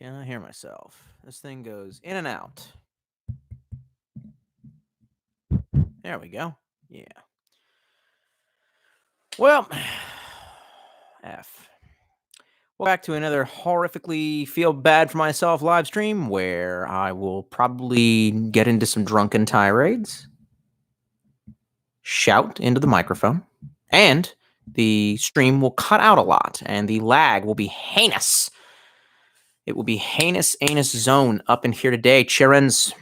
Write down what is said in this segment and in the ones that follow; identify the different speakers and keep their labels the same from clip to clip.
Speaker 1: Can I hear myself? This thing goes in and out. There we go. Yeah. Well, F. Welcome back to another horrifically feel bad for myself live stream where I will probably get into some drunken tirades, shout into the microphone, and the stream will cut out a lot and the lag will be heinous. It will be heinous anus zone up in here today. Chirens,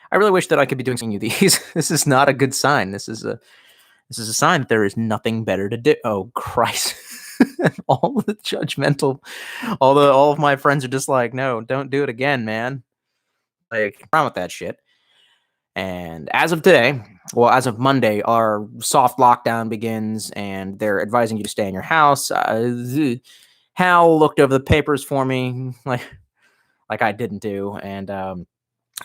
Speaker 1: I really wish that I could be doing you these. This is not a good sign. This is a sign that there is nothing better to do. Oh Christ. All the judgmental, all of my friends are just like, no, don't do it again, man. Like, wrong with that shit. And as of today, well, as of Monday, our soft lockdown begins, and they're advising you to stay in your house. Hal looked over the papers for me, like I didn't do, and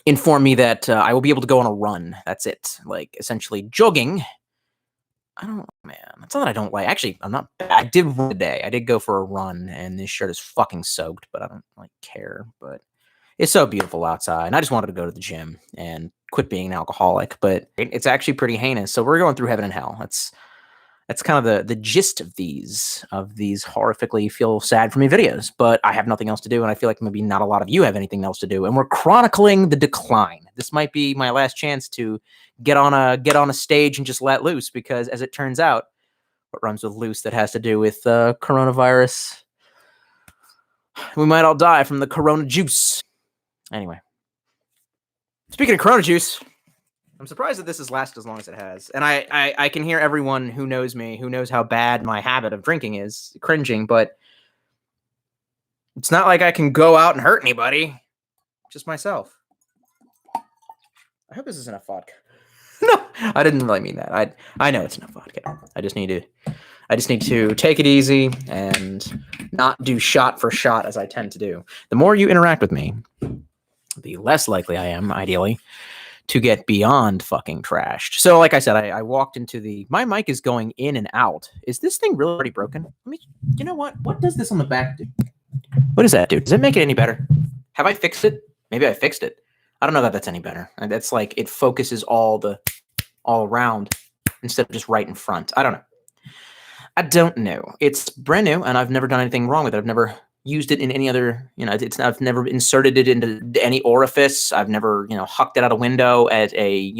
Speaker 1: informed me that I will be able to go on a run. That's it. Like, essentially jogging. I don't, man. That's not that I don't like. Actually, I'm not. I did run today. I did go for a run, and this shirt is fucking soaked, but I don't like care. But it's so beautiful outside, and I just wanted to go to the gym and quit being an alcoholic. But it's actually pretty heinous. So we're going through heaven and hell. That's kind of the gist of these horrifically feel sad for me videos. But I have nothing else to do, and I feel like maybe not a lot of you have anything else to do. And we're chronicling the decline. This might be my last chance to get on a stage and just let loose, because as it turns out, what rhymes with loose that has to do with coronavirus? We might all die from the corona juice. Anyway, speaking of corona juice, I'm surprised that this has lasted as long as it has. And I can hear everyone who knows me, who knows how bad my habit of drinking is, cringing, but it's not like I can go out and hurt anybody. Just myself. I hope this is enough vodka. No, I didn't really mean that. I know it's enough vodka. I just need to take it easy and not do shot for shot as I tend to do. The more you interact with me, the less likely I am, ideally, to get beyond fucking trashed. So, like I said, I walked into my mic is going in and out. Is this thing really already broken? You know what? What does this on the back do? What does that do? Does it make it any better? Have I fixed it? Maybe I fixed it. I don't know that that's any better. And that's like, it focuses all around instead of just right in front. I don't know. It's brand new, and I've never done anything wrong with it. I've never used it in any other, I've never inserted it into any orifice. I've never, hucked it out a window at a,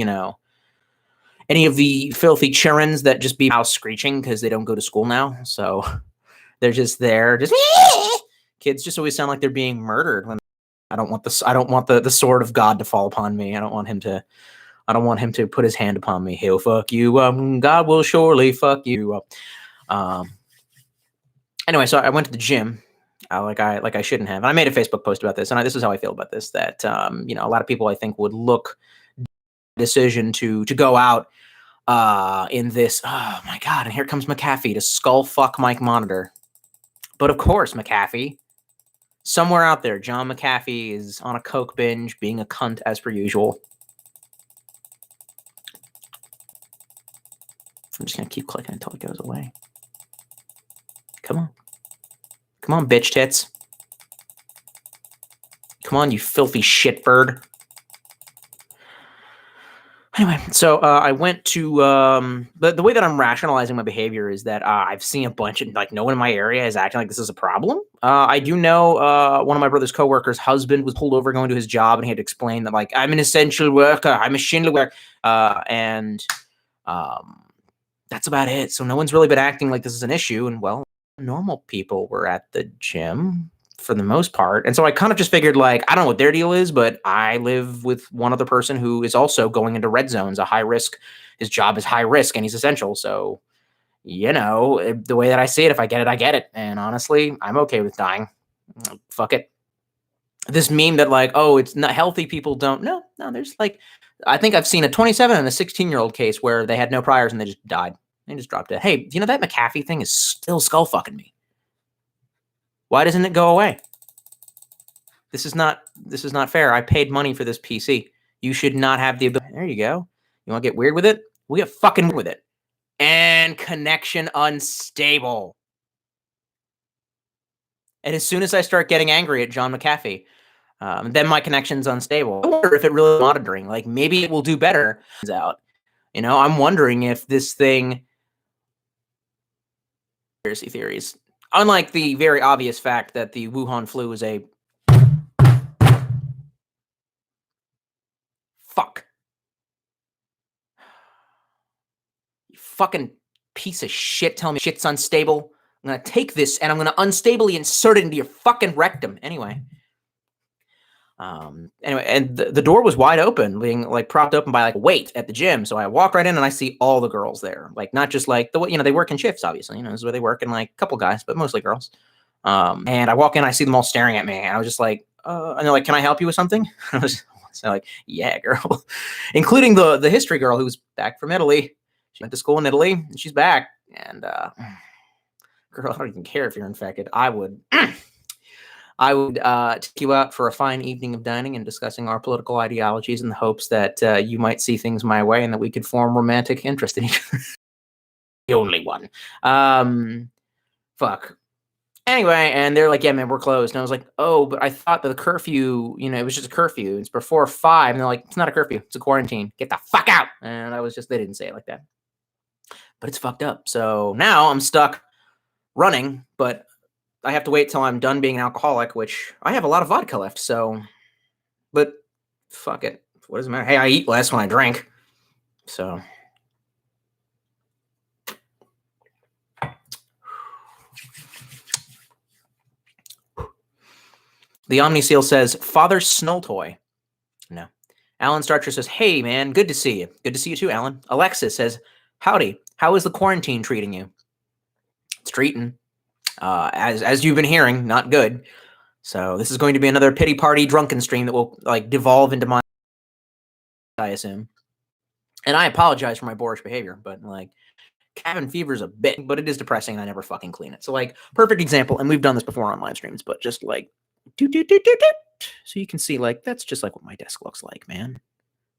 Speaker 1: any of the filthy children that just be house screeching because they don't go to school now. So they're just there, just kids just always sound like they're being murdered. When I don't want the sword of God to fall upon me. I don't want him to put his hand upon me. He'll fuck you up. God will surely fuck you up. Anyway, so I went to the gym. Like I shouldn't have. And I made a Facebook post about this, and this is how I feel about this. That a lot of people I think would look decision to go out in this. Oh my god! And here comes McAfee to skull fuck Mike Monitor. But of course, McAfee, somewhere out there, John McAfee is on a coke binge, being a cunt as per usual. I'm just gonna keep clicking until it goes away. Come on, bitch tits. Come on, you filthy shitbird. Anyway, so I went to the way that I'm rationalizing my behavior is that I've seen a bunch of, like, no one in my area is acting like this is a problem. I do know one of my brother's coworkers' husband was pulled over going to his job, and he had to explain that, like, I'm an essential worker, I'm a Schindler worker, and that's about it. So no one's really been acting like this is an issue, and well, normal people were at the gym for the most part. And so I kind of just figured, like, I don't know what their deal is, but I live with one other person who is also going into red zones, a high risk. His job is high risk and he's essential. So, the way that I see it, if I get it, I get it. And honestly, I'm okay with dying. Fuck it. This meme that, like, oh, it's not healthy people don't. No, there's, like, I think I've seen a 27 and a 16-year-old case where they had no priors and they just died. They just dropped it. Hey, that McAfee thing is still skull fucking me. Why doesn't it go away? This is not fair. I paid money for this PC. You should not have the ability. There you go. You want to get weird with it? We get fucking weird with it. And connection unstable. And as soon as I start getting angry at John McAfee, then my connection's unstable. I wonder if it really is monitoring. Like, maybe it will do better. Out. You know, I'm wondering if this thing... Conspiracy theories. Unlike the very obvious fact that the Wuhan flu is a... Fuck. You fucking piece of shit telling me shit's unstable. I'm gonna take this and I'm gonna unstably insert it into your fucking rectum. Anyway, and the door was wide open, being like propped open by like a weight at the gym. So I walk right in and I see all the girls there. Like, not just like they work in shifts, obviously. You know, this is where they work, and like a couple guys, but mostly girls. And I walk in, I see them all staring at me, and I was just like, and they're like, "Can I help you with something?" I was like, "Yeah, girl," including the history girl who's back from Italy. She went to school in Italy, and she's back. And girl, I don't even care if you're infected. I would take you out for a fine evening of dining and discussing our political ideologies in the hopes that you might see things my way and that we could form romantic interest in each other. The only one. Fuck. Anyway, and they're like, "Yeah, man, we're closed." And I was like, "Oh, but I thought that the curfew, it was just a curfew. It's before 5. And they're like, "It's not a curfew. It's a quarantine. Get the fuck out." And they didn't say it like that. But it's fucked up. So now I'm stuck running, but I have to wait till I'm done being an alcoholic, which I have a lot of vodka left. So, but fuck it. What does it matter? Hey, I eat less when I drink. So. The Omni-Seal says, "Father Snow Toy." No. Alan Starcher says, "Hey, man, good to see you." Good to see you too, Alan. Alexis says, "Howdy. How is the quarantine treating you?" It's treating. As you've been hearing, not good. So this is going to be another pity party drunken stream that will like devolve into my... I assume. And I apologize for my boorish behavior, but like... cabin fever is a bit, but it is depressing, and I never fucking clean it. So like, perfect example, and we've done this before on live streams, but just like, so you can see like, that's just like what my desk looks like, man.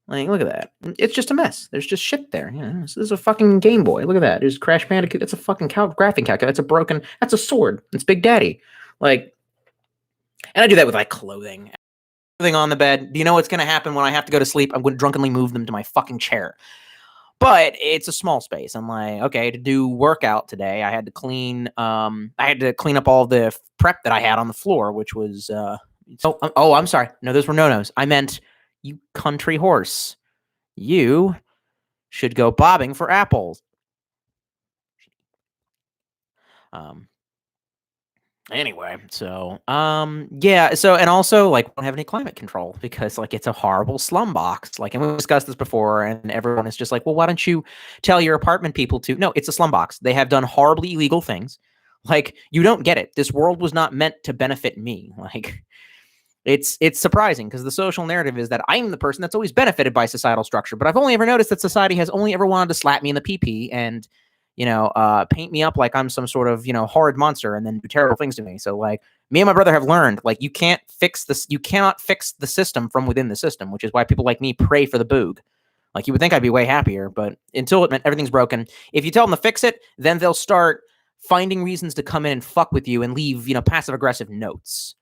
Speaker 1: Like, look at that. It's just a mess. There's just shit there. You know, this is a fucking Game Boy. Look at that. There's Crash Bandicoot. That's a fucking graphing calculator. That's a sword. It's Big Daddy. Like, and I do that with like clothing on the bed. Do you know what's going to happen when I have to go to sleep? I'm going to drunkenly move them to my fucking chair. But it's a small space. I'm like, okay, to do workout today, I had to clean up all the prep that I had on the floor, which was I'm sorry. No, those were no-nos. I meant, you country horse. You should go bobbing for apples. Anyway, so yeah, so, and also like, we don't have any climate control because like it's a horrible slum box. Like, and we discussed this before, and everyone is just like, "Well, why don't you tell your apartment people to..." No, it's a slum box. They have done horribly illegal things. Like, you don't get it. This world was not meant to benefit me. Like, it's surprising because the social narrative is that I'm the person that's always benefited by societal structure, but I've only ever noticed that society has only ever wanted to slap me in the PP and paint me up like I'm some sort of, horrid monster and then do terrible things to me. So like, me and my brother have learned, like, you cannot fix the system from within the system, which is why people like me pray for the boog. Like, you would think I'd be way happier, but until everything's broken, if you tell them to fix it, then they'll start finding reasons to come in and fuck with you and leave, passive aggressive notes.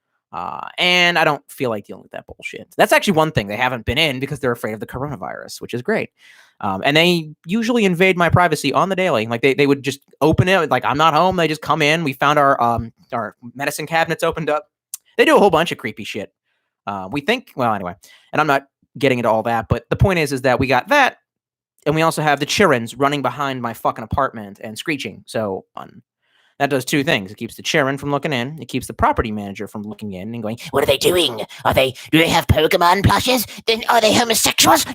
Speaker 1: And I don't feel like dealing with that bullshit. That's actually one thing they haven't been in because they're afraid of the coronavirus, which is great. And they usually invade my privacy on the daily. Like, they would just open it. Like, I'm not home. They just come in. We found our medicine cabinets opened up. They do a whole bunch of creepy shit. We think, well, anyway, and I'm not getting into all that, but the point is that we got that. And we also have the Chirins running behind my fucking apartment and screeching. So that does two things. It keeps the Chirin from looking in. It keeps the property manager from looking in and going, "What are they doing? Do they have Pokemon plushes? Then are they homosexuals?"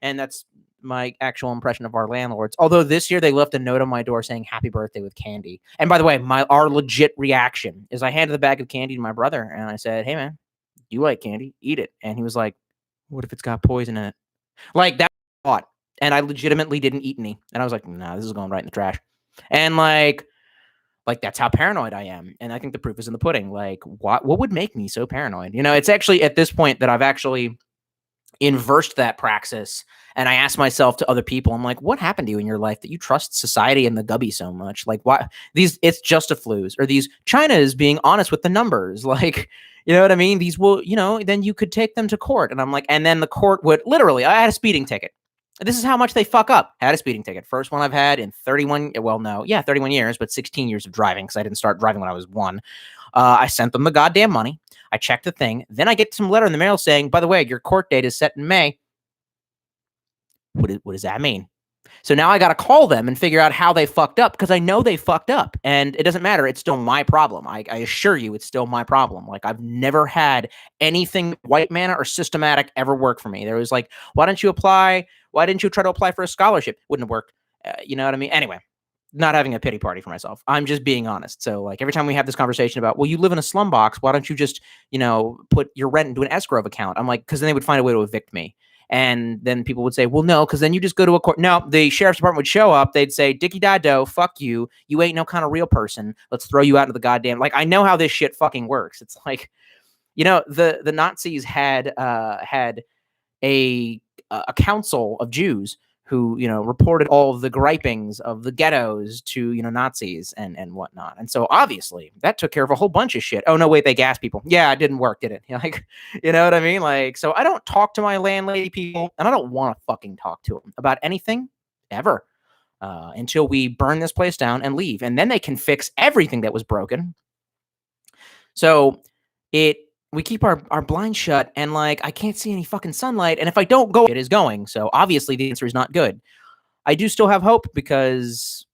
Speaker 1: And that's my actual impression of our landlords. Although this year they left a note on my door saying "Happy Birthday" with candy. And by the way, our legit reaction is I handed the bag of candy to my brother and I said, "Hey man, you like candy? Eat it." And he was like, "What if it's got poison in it?" Like, that thought. And I legitimately didn't eat any. And I was like, "Nah, this is going right in the trash." And like that's how paranoid I am. And I think the proof is in the pudding. Like, what would make me so paranoid? It's actually at this point that I've actually inversed that praxis. And I asked myself to other people, I'm like, what happened to you in your life that you trust society and the gubby so much? Like, why it's just a flus, or these China is being honest with the numbers. Like, you know what I mean? These will, then you could take them to court. And I'm like, and then the court would literally, I had a speeding ticket. This is how much they fuck up. Had a speeding ticket. First one I've had in 31, 31 years, but 16 years of driving because I didn't start driving when I was 1. I sent them the goddamn money. I checked the thing. Then I get some letter in the mail saying, by the way, your court date is set in May. What does that mean? So now I got to call them and figure out how they fucked up, because I know they fucked up, and it doesn't matter. It's still my problem. I assure you it's still my problem. Like, I've never had anything white manna or systematic ever work for me. There was like, why didn't you apply? Why didn't you try to apply for a scholarship? Wouldn't have worked. You know what I mean? Anyway, not having a pity party for myself. I'm just being honest. So like every time we have this conversation about, well, you live in a slum box, why don't you just, put your rent into an escrow account? I'm like, because then they would find a way to evict me. And then people would say, well, no, because then you just go to a court. No, the sheriff's department would show up. They'd say, Dickie Dado, fuck you. You ain't no kind of real person. Let's throw you out into the goddamn. Like, I know how this shit fucking works. It's like, the Nazis had a council of Jews who, reported all of the gripings of the ghettos to, Nazis and whatnot. And so obviously that took care of a whole bunch of shit. Oh, no, wait, they gassed people. Yeah, it didn't work, did it? Like, you know what I mean? Like, so I don't talk to my landlady people, and I don't want to fucking talk to them about anything ever until we burn this place down and leave. And then they can fix everything that was broken. So we keep our blinds shut, and like, I can't see any fucking sunlight. And if I don't go, it is going. So obviously the answer is not good. I do still have hope, because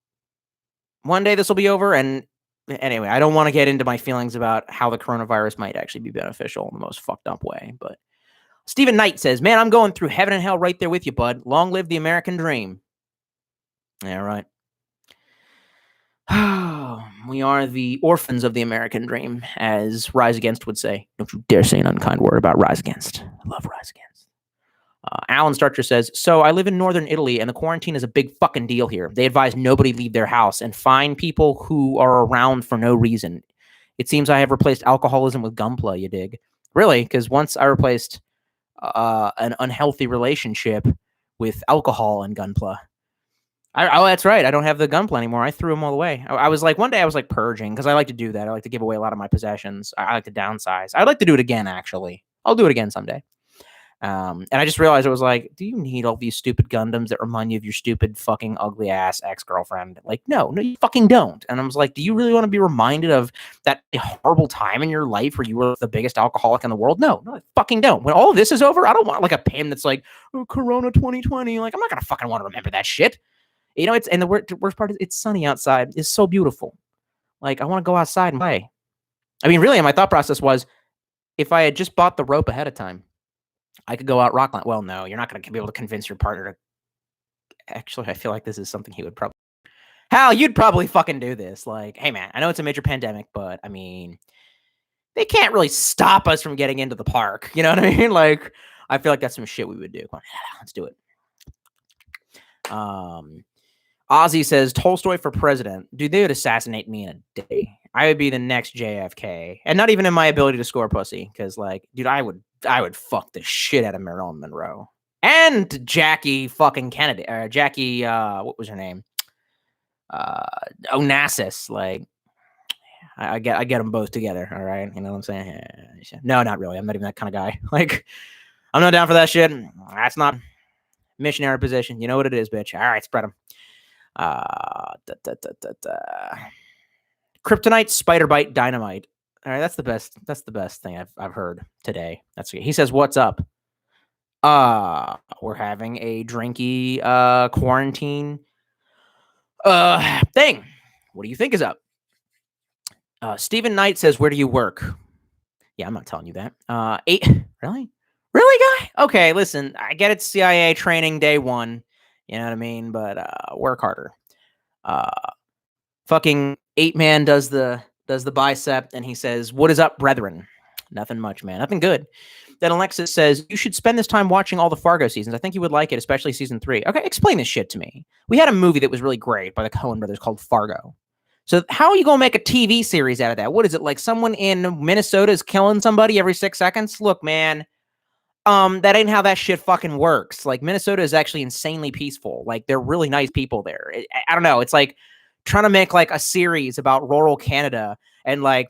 Speaker 1: one day this will be over. And anyway, I don't want to get into my feelings about how the coronavirus might actually be beneficial in the most fucked up way. But Stephen Knight says, man, I'm going through heaven and hell right there with you, bud. Long live the American dream. Yeah, right. We are the orphans of the American dream, as Rise Against would say. Don't you dare say an unkind word about Rise Against. I love Rise Against. Alan Starcher says, so I live in northern Italy, and the quarantine is a big fucking deal here. They advise nobody leave their house and find people who are around for no reason. It seems I have replaced alcoholism with gunpla, you dig? Really? Because once I replaced an unhealthy relationship with alcohol and gunpla. Oh, that's right. I don't have the gunpla anymore. I threw them all away. I was like, one day I was like purging, because I like to do that. I like to give away a lot of my possessions. I like to downsize. I'd like to do it again, actually. I'll do it again someday. And I just realized, it was like, do you need all these stupid Gundams that remind you of your stupid fucking ugly ass ex-girlfriend? Like, no, you fucking don't. And I was like, do you really want to be reminded of that horrible time in your life where you were the biggest alcoholic in the world? No, I fucking don't. When all of this is over, I don't want like a pin that's like, oh, Corona 2020. Like, I'm not going to fucking want to remember that shit. And the worst part is it's sunny outside. It's so beautiful. Like, I want to go outside and play. I mean, really, my thought process was, if I had just bought the rope ahead of time, I could go out rock line. Well, no, you're not going to be able to convince your partner to. Actually, I feel like this is something he would probably. Hal, you'd probably fucking do this. Like, hey, man, I know it's a major pandemic, but I mean, they can't really stop us from getting into the park. You know what I mean? Like, I feel like that's some shit we would do. Come on, let's do it. Ozzy says, Tolstoy for president. Dude, they would assassinate me in a day. I would be the next JFK. And not even in my ability to score pussy. Because, like, dude, I would fuck the shit out of Marilyn Monroe. And Jackie fucking Kennedy. Or Jackie, what was her name? Onassis. Like, I get them both together, all right? You know what I'm saying? No, not really. I'm not even that kind of guy. Like, I'm not down for that shit. That's not missionary position. You know what it is, bitch. All right, spread them. Kryptonite, spider bite, dynamite. All right, that's the best thing I've heard today. That's he says, what's up? We're having a drinky quarantine thing. What do you think is up? Stephen Knight says, where do you work? Yeah, I'm not telling you that. Really, guy? Okay, listen, I get it. CIA training day 1. You know what I mean? But work harder. Fucking 8-Man does the bicep, and he says, what is up, brethren? Nothing much, man. Nothing good. Then Alexis says, you should spend this time watching all the Fargo seasons. I think you would like it, especially season 3. Okay, explain this shit to me. We had a movie that was really great by the Coen brothers called Fargo. So how are you going to make a TV series out of that? What is it, like someone in Minnesota is killing somebody every 6 seconds? Look, man, That ain't how that shit fucking works. Like, Minnesota is actually insanely peaceful. Like, they're really nice people there. I don't know. It's like trying to make like a series about rural Canada and like,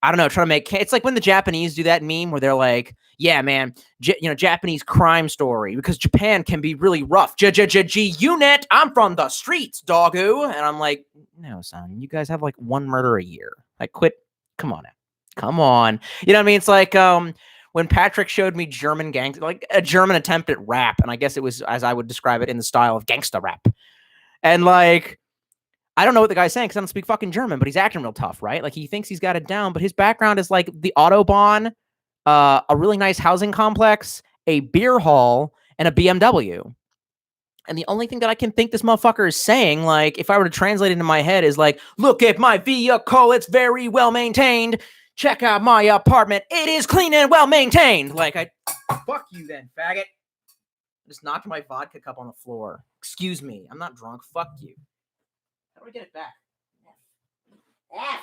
Speaker 1: I don't know, trying to make it's like when the Japanese do that meme where they're like, yeah, man, Japanese crime story because Japan can be really rough. G unit, I'm from the streets, doggo. And I'm like, no, son, you guys have like one murder a year. Like, quit. Come on now. Come on. You know what I mean? It's like when Patrick showed me German like a German attempt at rap, and I guess it was, as I would describe it, in the style of gangsta rap. And like, I don't know what the guy's saying because I don't speak fucking German, but he's acting real tough, right? Like, he thinks he's got it down, but his background is like the Autobahn, a really nice housing complex, a beer hall, and a BMW. And the only thing that I can think this motherfucker is saying, like, if I were to translate it into my head, is like, look at my vehicle, it's very well maintained. Check out my apartment, it is clean and well maintained. Like, fuck you then, faggot. I just knocked my vodka cup on the floor. Excuse me, I'm not drunk. Fuck you. How do I get it back? F.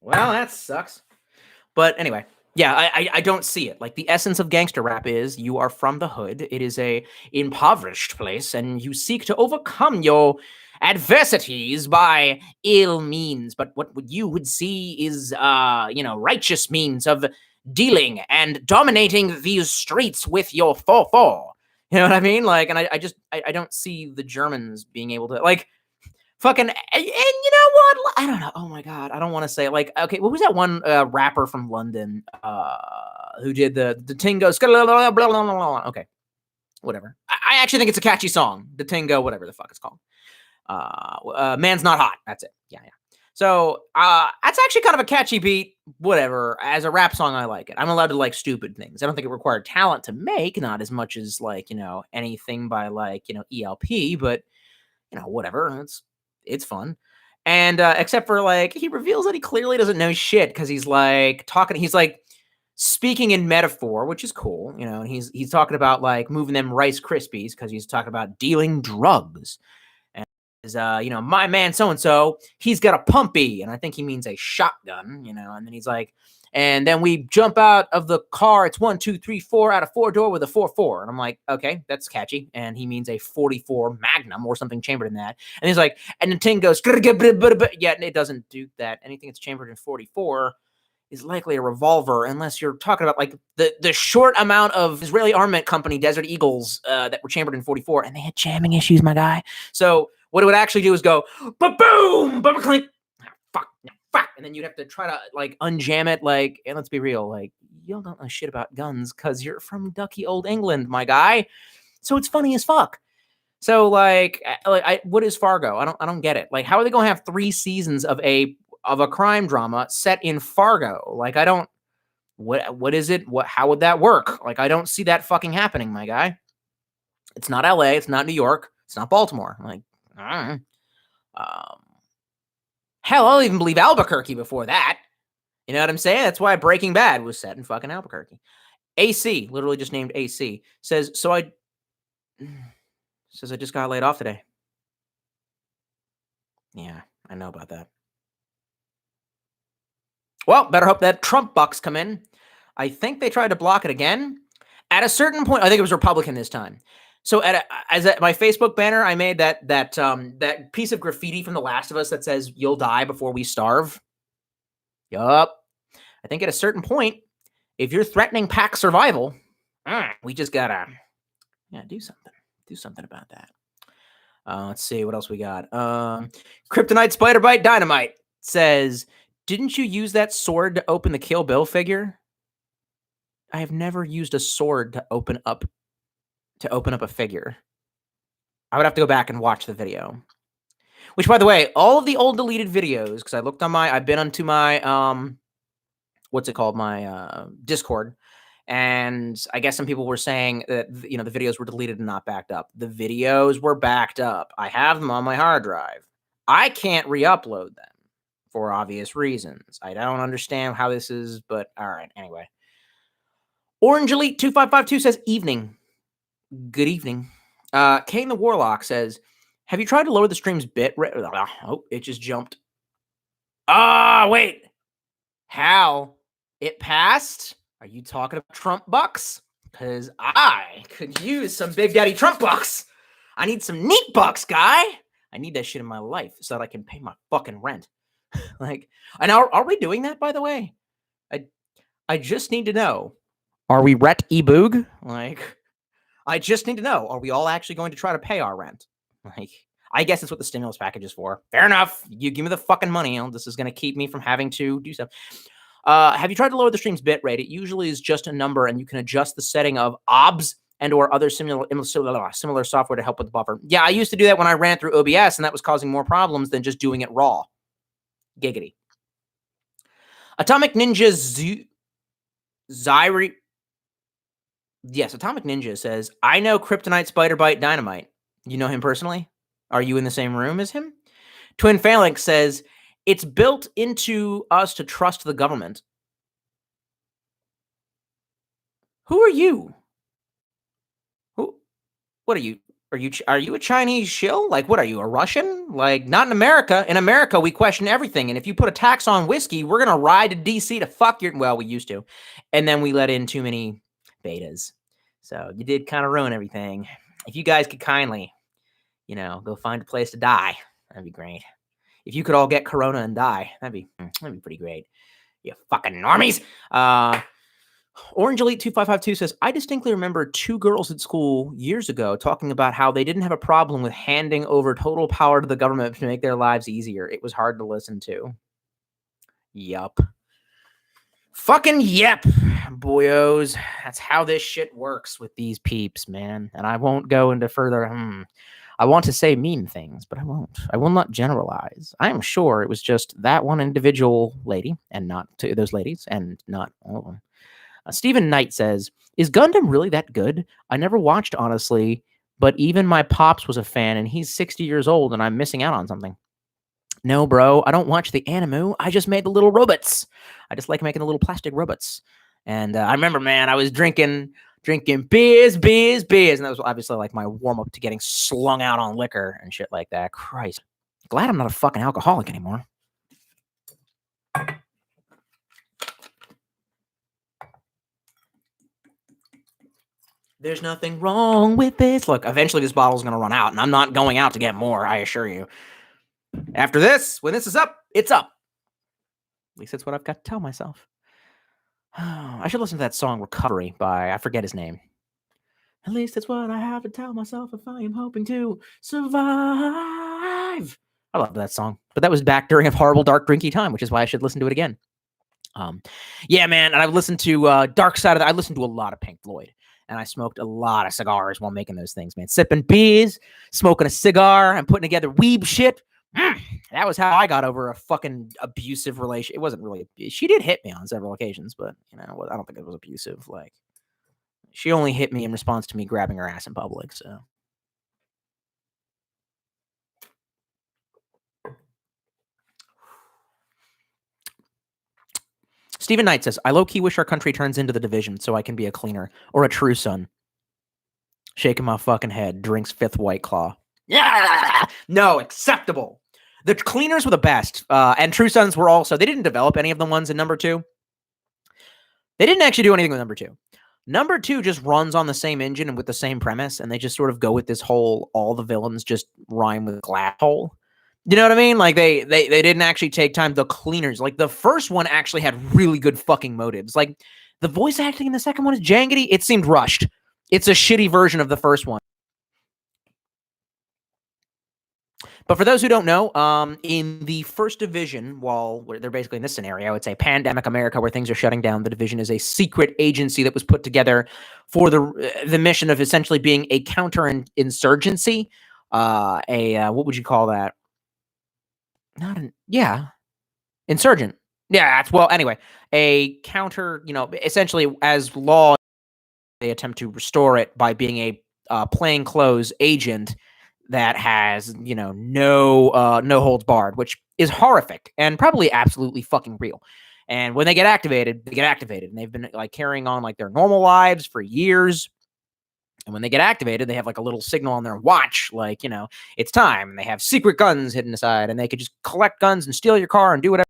Speaker 1: Well, that sucks. But anyway, yeah, I don't see it. Like, the essence of gangster rap is you are from the hood. It is a impoverished place, and you seek to overcome your adversities by ill means. But what you would see is, righteous means of dealing and dominating these streets with your 4-4. You know what I mean? Like, and I don't see the Germans being able to, like, fucking, and you know what? I don't know. Oh my god, I don't want to say, like, okay, what was that one rapper from London who did the Tingo? Okay, whatever. I actually think it's a catchy song. The Tingo, whatever the fuck it's called. Man's Not Hot. That's it. Yeah. So that's actually kind of a catchy beat. Whatever. As a rap song, I like it. I'm allowed to like stupid things. I don't think it required talent to make, not as much as like, anything by like, ELP, but whatever. It's fun. And except for like, he reveals that he clearly doesn't know shit because he's like speaking in metaphor, which is cool, and he's talking about like moving them Rice Krispies because he's talking about dealing drugs. And is my man so and so, he's got a pumpy, and I think he means a shotgun, and then he's like, and then we jump out of the car. It's 1, 2, 3, 4 out of 4 door with a 4-4. And I'm like, okay, that's catchy. And he means a 44 Magnum or something chambered in that. And he's like, and the ting goes, yeah, it doesn't do that. Anything that's chambered in 44 is likely a revolver, unless you're talking about like the short amount of Israeli armament company Desert Eagles that were chambered in 44, and they had jamming issues, my guy. So what it would actually do is go, ba-boom, ba-clink, fuck. And then you'd have to try to like unjam it, like, and let's be real, like, y'all don't know shit about guns because you're from ducky old England, my guy. So it's funny as fuck. So like what is Fargo? I don't get it. Like, how are they gonna have 3 seasons of a crime drama set in Fargo? Like, I don't. What is it? How would that work? Like, I don't see that fucking happening, my guy. It's not LA. It's not New York. It's not Baltimore. Like, hell, I'll even believe Albuquerque before that. You know what I'm saying? That's why Breaking Bad was set in fucking Albuquerque. AC, literally just named AC, says I just got laid off today. Yeah, I know about that. Well, better hope that Trump bucks come in. I think they tried to block it again. At a certain point, I think it was Republican this time. So as my Facebook banner, I made that piece of graffiti from The Last of Us that says "You'll die before we starve." Yup. I think at a certain point, if you're threatening pack survival, we just gotta do something. Do something about that. Let's see what else we got. Kryptonite Spider Bite Dynamite says, "Didn't you use that sword to open the Kill Bill figure?" I have never used a sword to open up a figure. I would have to go back and watch the video. Which, by the way, all of the old deleted videos, because I looked on I've been onto my what's it called, my Discord, and I guess some people were saying that the videos were deleted and not backed up. The videos were backed up. I have them on my hard drive. I can't re-upload them for obvious reasons. I don't understand how this is, but all right. Anyway, Orange Elite 2552 says evening. Good evening. Kane the Warlock says, have you tried to lower the stream's bit rate? Oh, it just jumped. Wait. Hal, it passed? Are you talking about Trump bucks? Because I could use some Big Daddy Trump bucks. I need some neat bucks, guy. I need that shit in my life so that I can pay my fucking rent. Like, and are we doing that, by the way? I just need to know. Are we Rhett E. Boog? Like, I just need to know. Are we all actually going to try to pay our rent? Like, I guess that's what the stimulus package is for. Fair enough. You give me the fucking money. This is going to keep me from having to do stuff. Have you tried to lower the stream's bit rate? It usually is just a number, and you can adjust the setting of OBS and or other similar software to help with the buffer. Yeah, I used to do that when I ran through OBS, and that was causing more problems than just doing it raw. Giggity. Atomic Ninja Zyri. Yes, Atomic Ninja says, I know Kryptonite Spider Bite Dynamite. You know him personally? Are you in the same room as him? Twin Phalanx says, it's built into us to trust the government. Who are you? What are you? Are you a Chinese shill? Like, what are you, a Russian? Like, not in America. In America, we question everything. And if you put a tax on whiskey, we're going to ride to D.C. to fuck your... Well, we used to. And then we let in too many betas. So you did kind of ruin everything. If you guys could kindly, go find a place to die, that'd be great. If you could all get corona and die, that'd be pretty great. You fucking normies. Orange Elite 2552 says, I distinctly remember two girls at school years ago talking about how they didn't have a problem with handing over total power to the government to make their lives easier. It was hard to listen to. Yup. Fucking yep, boyos. That's how this shit works with these peeps, man. And I won't go into further... I want to say mean things, but I won't. I will not generalize. I am sure it was just that one individual lady, and not two of those ladies, and not all of them. Stephen Knight says, is Gundam really that good? I never watched, honestly, but even my pops was a fan, and he's 60 years old, and I'm missing out on something. No, bro, I don't watch the anime. I just made the little robots. I just like making the little plastic robots. And I remember, man, I was drinking beers. And that was obviously like my warm-up to getting slung out on liquor and shit like that. Christ. Glad I'm not a fucking alcoholic anymore. There's nothing wrong with this. Look, eventually this bottle's going to run out, and I'm not going out to get more, I assure you. After this, when this is up, it's up. At least that's what I've got to tell myself. I should listen to that song Recovery by, I forget his name. At least that's what I have to tell myself if I am hoping to survive. I love that song. But that was back during a horrible, dark, drinky time, which is why I should listen to it again. Yeah, man. And I've listened to Dark Side of the... I listened to a lot of Pink Floyd. And I smoked a lot of cigars while making those things, man. Sipping beers, smoking a cigar, and putting together weeb shit. That was how I got over a fucking abusive relation. It wasn't really... She did hit me on several occasions, but, I don't think it was abusive. Like, she only hit me in response to me grabbing her ass in public, so... Stephen Knight says, I low-key wish our country turns into the Division so I can be a cleaner or a true son. Shaking my fucking head, drinks fifth White Claw. Yeah, no, acceptable. The cleaners were the best, and True Sons were also... They didn't develop any of the ones in number 2. They didn't actually do anything with number 2. Number 2 just runs on the same engine and with the same premise, and they just sort of go with this whole all the villains just rhyme with glass hole. You know what I mean? Like, they didn't actually take time. The cleaners, like, the first one actually had really good fucking motives. Like, the voice acting in the second one is jangity. It seemed rushed. It's a shitty version of the first one. But for those who don't know, in the First Division, while they're basically in this scenario, it's a pandemic America where things are shutting down. The Division is a secret agency that was put together for the mission of essentially being a counter-insurgency. What would you call that? Insurgent. Yeah, anyway, a counter, essentially as law, they attempt to restore it by being a plainclothes agent that has, no holds barred, which is horrific and probably absolutely fucking real. And when they get activated, and they've been like carrying on like their normal lives for years. And when they get activated, they have like a little signal on their watch, like, it's time. And they have secret guns hidden aside, and they could just collect guns and steal your car and do whatever.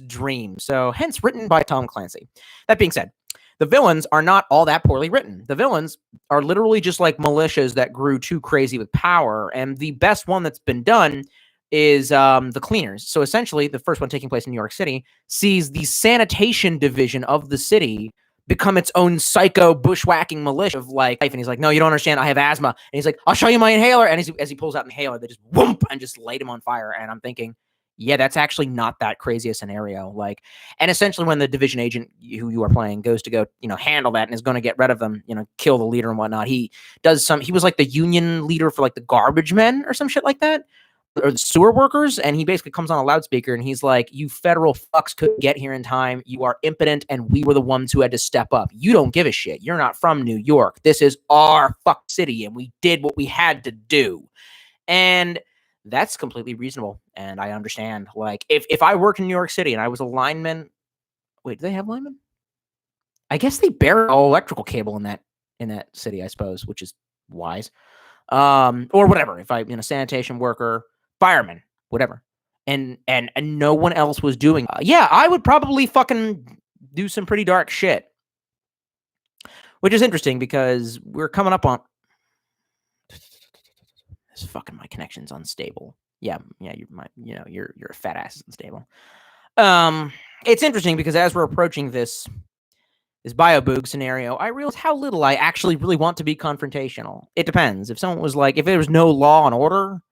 Speaker 1: dream. So hence written by Tom Clancy. That being said, the villains are not all that poorly written. The villains are literally just like militias that grew too crazy with power. And the best one that's been done is the Cleaners. So essentially, the first one taking place in New York City sees the sanitation division of the city become its own psycho bushwhacking militia of like life. And he's like, no, you don't understand. I have asthma. And he's like, I'll show you my inhaler. And as he pulls out an inhaler, they just whoomp and just light him on fire. And I'm thinking, yeah, that's actually not that crazy a scenario. Like, and essentially when the division agent who you are playing goes to go, handle that and is going to get rid of them, kill the leader and whatnot. He was like the union leader for like the garbage men or some shit like that, or the sewer workers. And he basically comes on a loudspeaker and he's like, you federal fucks couldn't get here in time. You are impotent. And we were the ones who had to step up. You don't give a shit. You're not from New York. This is our fuck city. And we did what we had to do. And that's completely reasonable. And I understand, like, if I worked in New York City and I was a lineman, wait, do they have linemen? I guess they bury all electrical cable in that city, I suppose, which is wise. Or whatever. If I'm a sanitation worker, fireman, whatever. And no one else was doing yeah, I would probably fucking do some pretty dark shit. Which is interesting because we're coming up on this fucking my connection's unstable. Yeah, your fat ass is unstable. It's interesting because as we're approaching this BioBoog scenario, I realize how little I actually really want to be confrontational. It depends. If someone was like, if there was no law and order,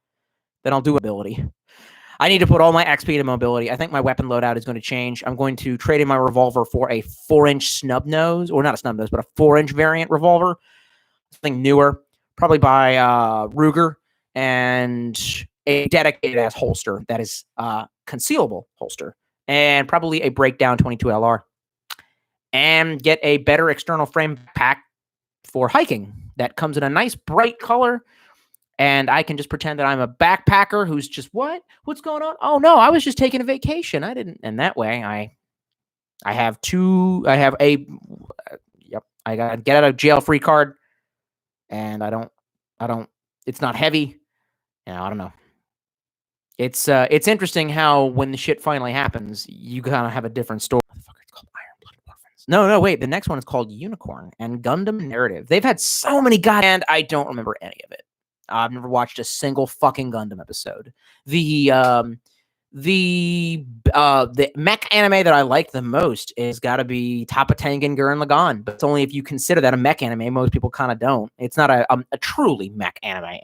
Speaker 1: then I'll do ability. I need to put all my XP to mobility. I think my weapon loadout is going to change. I'm going to trade in my revolver for a 4-inch snub nose, or not a snub nose, but a 4-inch variant revolver. Something newer, probably by Ruger, and a dedicated ass holster that is concealable holster, and probably a breakdown 22 LR. And get a better external frame pack for hiking that comes in a nice bright color. And I can just pretend that I'm a backpacker who's just, what's going on? Oh no, I was just taking a vacation. I didn't. And that way I got a get out of jail free card. And I don't, it's not heavy. I don't know. It's interesting how when the shit finally happens, you kind of have a different story. It's called Iron-Blooded Orphans. No, wait. The next one is called Unicorn and Gundam Narrative. They've had so many and I don't remember any of it. I've never watched a single fucking Gundam episode. The mech anime that I like the most is got to be Toppa Tengen Gurren Lagann, but it's only if you consider that a mech anime. Most people kind of don't. It's not a truly mech anime.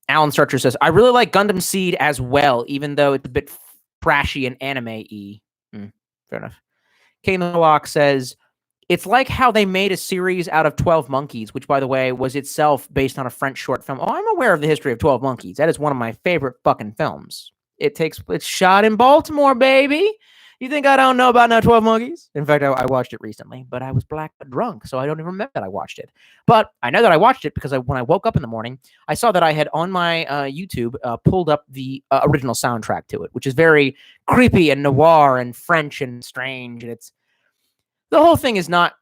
Speaker 1: Alan Starcher says, I really like Gundam Seed as well, even though it's a bit trashy and anime-y. Fair enough. Kane Lock says, it's like how they made a series out of 12 Monkeys, which, by the way, was itself based on a French short film. Oh, I'm aware of the history of 12 Monkeys. That is one of my favorite fucking films. It's shot in Baltimore, baby. You think I don't know about no 12 Monkeys? In fact, I watched it recently, but I was black but drunk, so I don't even remember that I watched it. But I know that I watched it because when I woke up in the morning, I saw that I had on my YouTube pulled up the original soundtrack to it, which is very creepy and noir and French and strange. And the whole thing is not,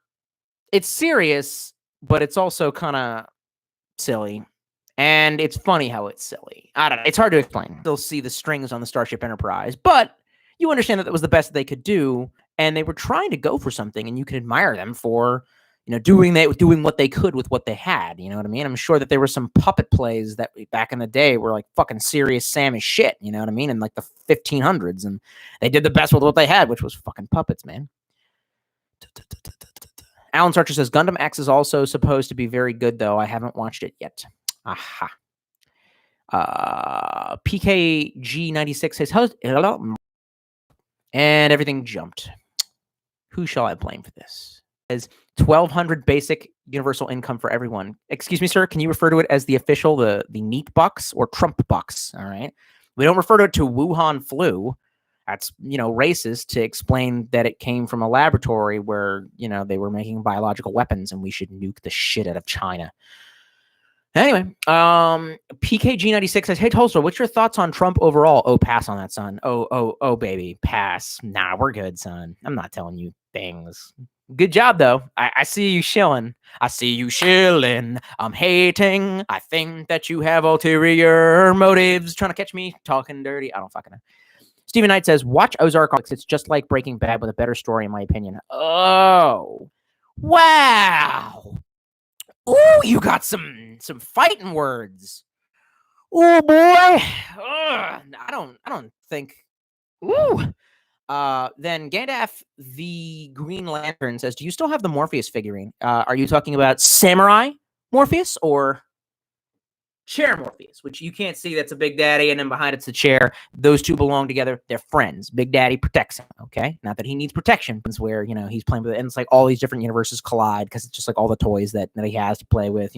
Speaker 1: it's serious, but it's also kind of silly. And it's funny how it's silly. I don't know. It's hard to explain. They'll see the strings on the Starship Enterprise, but you understand that was the best that they could do. And they were trying to go for something, and you can admire them for, doing what they could with what they had. You know what I mean? I'm sure that there were some puppet plays that back in the day were like fucking serious Sam as shit. You know what I mean? In like the 1500s. And they did the best with what they had, which was fucking puppets, man. Alan Sarcher says Gundam X is also supposed to be very good, though. I haven't watched it yet. Aha. PKG96 says, and everything jumped. Who shall I blame for this? As 1,200 basic universal income for everyone. Excuse me, sir. Can you refer to it as the official, the neat bucks or Trump bucks? All right. We don't refer to it to Wuhan flu. That's, racist to explain that it came from a laboratory where, they were making biological weapons and we should nuke the shit out of China. Anyway, PKG96 says, hey, Tolstoy, what's your thoughts on Trump overall? Oh, pass on that, son. Oh, baby, pass. Nah, we're good, son. I'm not telling you things. Good job, though. I see you shilling. I'm hating. I think that you have ulterior motives trying to catch me talking dirty. I don't fucking know. Stephen Knight says, watch Ozark. It's just like Breaking Bad with a better story, in my opinion. Oh, wow. Ooh, you got some fighting words. Oh boy. I don't think. Ooh. Then Gandalf the Green Lantern says, do you still have the Morpheus figurine? Are you talking about Samurai Morpheus or Chair Morpheus, which you can't see? That's a Big Daddy, and then behind it's the chair. Those two belong together. They're friends. Big Daddy protects him, okay? Not that he needs protection, but it's where, he's playing with it, and it's like all these different universes collide because it's just like all the toys that he has to play with,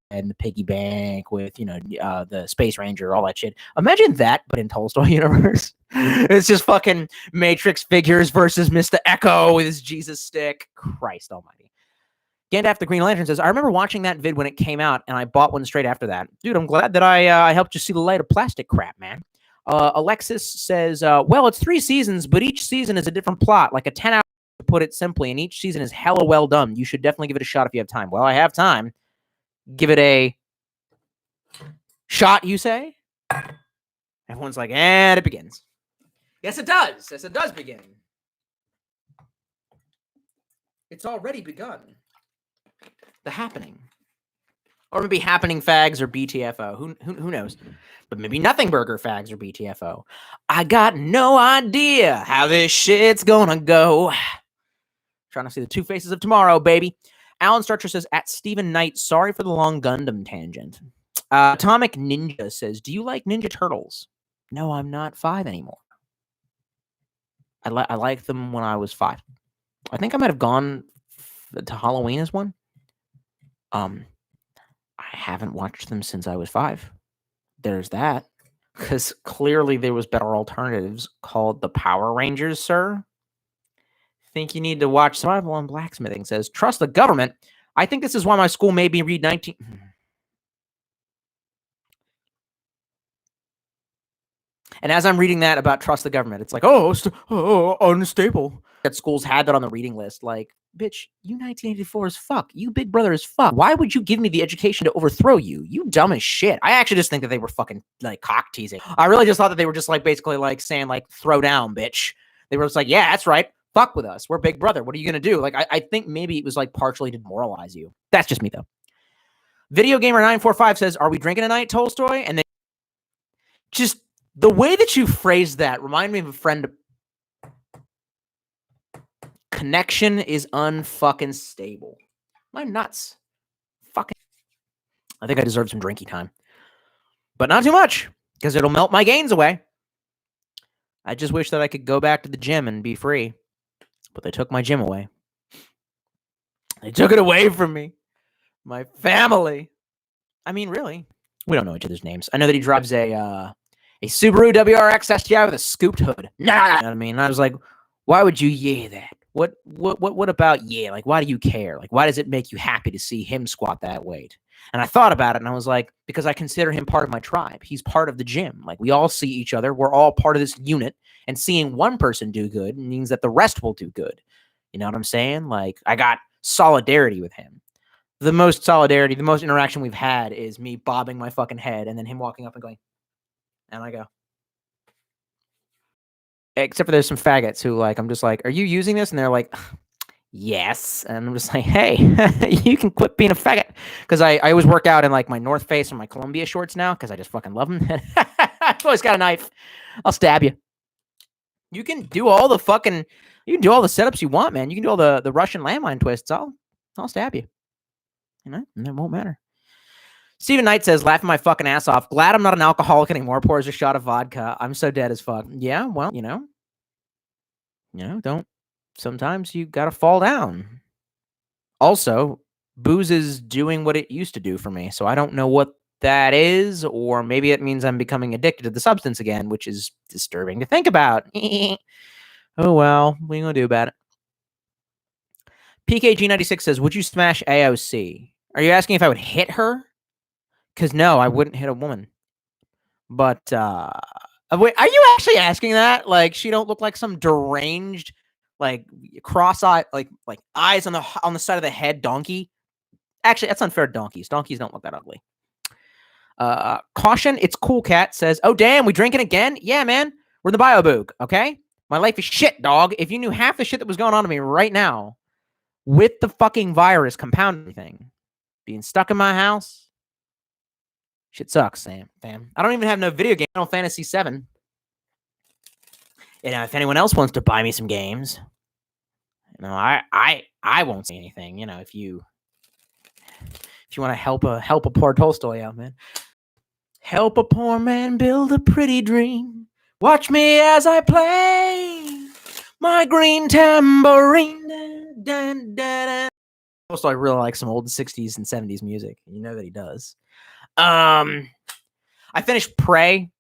Speaker 1: and the piggy bank with, the Space Ranger, all that shit. Imagine that, but in Tolstoy universe. It's just fucking Matrix figures versus Mr. Echo with his Jesus stick. Christ almighty. Gandalf the Green Lantern says, I remember watching that vid when it came out, and I bought one straight after that. Dude, I'm glad that I helped you see the light of plastic crap, man. Alexis says, well, it's 3 seasons, but each season is a different plot, like a 10-hour, to put it simply, and each season is hella well done. You should definitely give it a shot if you have time. Well, I have time. Give it a shot, you say? Everyone's like, and it begins. Yes, it does. Yes, it does begin. It's already begun. The happening. Or maybe happening fags or BTFO. Who knows? But maybe nothing burger fags or BTFO. I got no idea how this shit's gonna go. Trying to see the 2 faces of tomorrow, baby. Alan Starcher says, at Stephen Knight, sorry for the long Gundam tangent. Atomic Ninja says, do you like Ninja Turtles? No, I'm not 5 anymore. I liked them when I was 5. I think I might have gone to Halloween as one. I haven't watched them since I was 5. There's that. Because clearly there was better alternatives called the Power Rangers, sir. Think you need to watch Survival and Blacksmithing. Says, trust the government. I think this is why my school made me read 19... And as I'm reading that about trust the government, it's like, unstable. That schools had that on the reading list. Like, bitch, you 1984 as fuck. You Big Brother as fuck. Why would you give me the education to overthrow you? You dumb as shit. I actually just think that they were fucking, like, cock teasing. I really just thought that they were just, like, basically, like, saying, like, throw down, bitch. They were just like, yeah, that's right. Fuck with us. We're Big Brother. What are you going to do? Like, I think maybe it was, like, partially to demoralize you. That's just me, though. Video Gamer 945 says, are we drinking tonight, Tolstoy? And then just... the way that you phrased that reminded me of a friend. Connection is unfucking stable. My nuts. Fucking. I think I deserve some drinky time. But not too much, because it'll melt my gains away. I just wish that I could go back to the gym and be free. But they took my gym away. They took it away from me. My family. I mean, really. We don't know each other's names. I know that he drives a Subaru WRX STI with a scooped hood. Nah, you know what I mean? I was like, why would you that? What about Like, why do you care? Like, why does it make you happy to see him squat that weight? And I thought about it, and I was like, because I consider him part of my tribe. He's part of the gym. Like, we all see each other. We're all part of this unit, and seeing one person do good means that the rest will do good. You know what I'm saying? Like, I got solidarity with him. The most solidarity, the most interaction we've had is me bobbing my fucking head, and then him walking up and going, and I go. Except for there's some faggots who, like, I'm just like, are you using this? And they're like, yes. And I'm just like, hey, you can quit being a faggot. Because I always work out in, like, my North Face or my Columbia shorts now because I just fucking love them. I've always got a knife. I'll stab you. You can do all the setups you want, man. You can do all the Russian landmine twists. I'll stab you. You know, and it won't matter. Stephen Knight says, laughing my fucking ass off. Glad I'm not an alcoholic anymore. Pours a shot of vodka. I'm so dead as fuck. Yeah, well, don't. Sometimes you gotta fall down. Also, booze is doing what it used to do for me. So I don't know what that is, or maybe it means I'm becoming addicted to the substance again, which is disturbing to think about. Oh, well, what are you gonna do about it? PKG96 says, would you smash AOC? Are you asking if I would hit her? Because no, I wouldn't hit a woman. But, wait, are you actually asking that? Like, she don't look like some deranged, like, cross-eyed, like eyes on the side of the head donkey? Actually, that's unfair to donkeys. Donkeys don't look that ugly. Caution, it's cool cat says, oh, damn, we drinking again? Yeah, man. We're in the Bioboog, okay? My life is shit, dog. If you knew half the shit that was going on to me right now with the fucking virus compounding everything, being stuck in my house, shit sucks, Sam. Fam. I don't even have no video game. Final Fantasy 7. If anyone else wants to buy me some games, I won't say anything. If you want to help a poor Tolstoy out, man. Help a poor man build a pretty dream. Watch me as I play my green tambourine. Dun, dun, dun. Also, I really like some old 60s and 70s music. You know that he does. I finished Prey.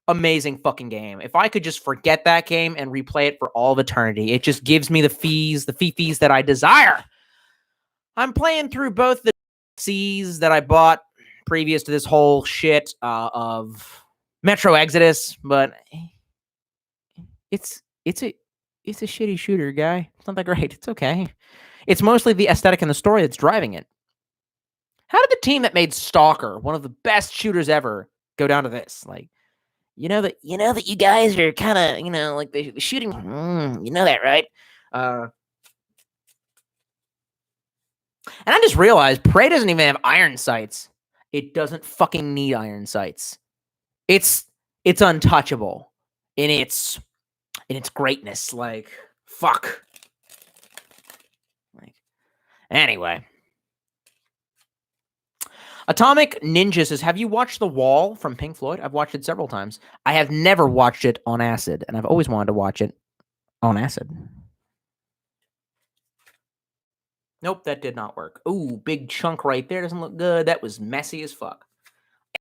Speaker 1: Amazing fucking game. If I could just forget that game and replay it for all of eternity, it just gives me the fees that I desire. I'm playing through both the Cs that I bought previous to this whole shit of Metro Exodus, but it's a shitty shooter, guy. It's not that great. It's okay. It's mostly the aesthetic and the story that's driving it. How did the team that made Stalker, one of the best shooters ever, go down to this? Like, you know that you guys are kind of, like the shooting. You know that, right? And I just realized Prey doesn't even have iron sights. It doesn't fucking need iron sights. It's untouchable in its greatness. Like, fuck. Like, anyway. Atomic Ninja says, have you watched The Wall from Pink Floyd? I've watched it several times. I have never watched it on acid, and I've always wanted to watch it on acid. Nope, that did not work. Ooh, big chunk right there. Doesn't look good. That was messy as fuck.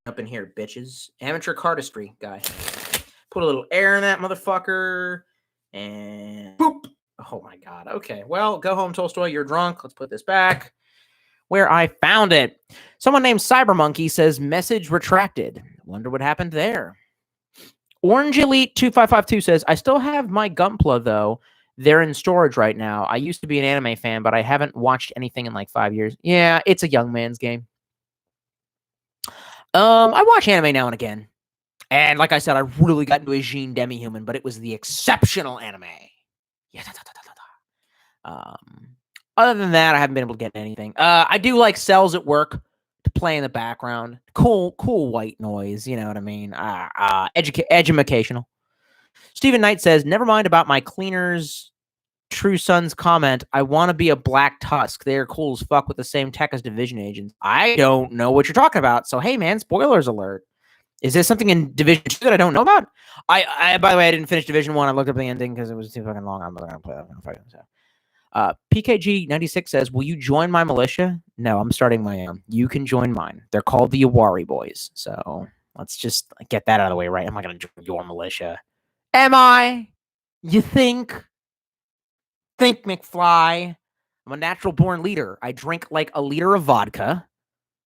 Speaker 1: Up in here, bitches. Amateur cardistry guy. Put a little air in that motherfucker. And boop. Oh my god. Okay, well, go home, Tolstoy. You're drunk. Let's put this back where I found it. Someone named Cybermonkey says, message retracted. Wonder what happened there. Orange Elite 2552 says, I still have my Gunpla, though. They're in storage right now. I used to be an anime fan, but I haven't watched anything in like 5 years. Yeah, it's a young man's game. I watch anime now and again. And like I said, I really got into a Jean Demi-Human, but it was the exceptional anime. Yeah. Other than that, I haven't been able to get anything. I do like Cells at Work to play in the background. Cool white noise. You know what I mean? Educational. Stephen Knight says, never mind about my cleaners. True Son's comment, I want to be a Black Tusk. They're cool as fuck with the same tech as Division agents. I don't know what you're talking about. So, hey, man, spoilers alert. Is there something in Division 2 that I don't know about? I by the way, I didn't finish Division 1. I looked up the ending because it was too fucking long. I'm not going to play that. PKG96 says, will you join my militia? No, I'm starting my own. You can join mine. They're called the Iwari Boys. So let's just get that out of the way, right? I'm not going to join your militia. Am I? You think? Think, McFly. I'm a natural born leader. I drink like a liter of vodka.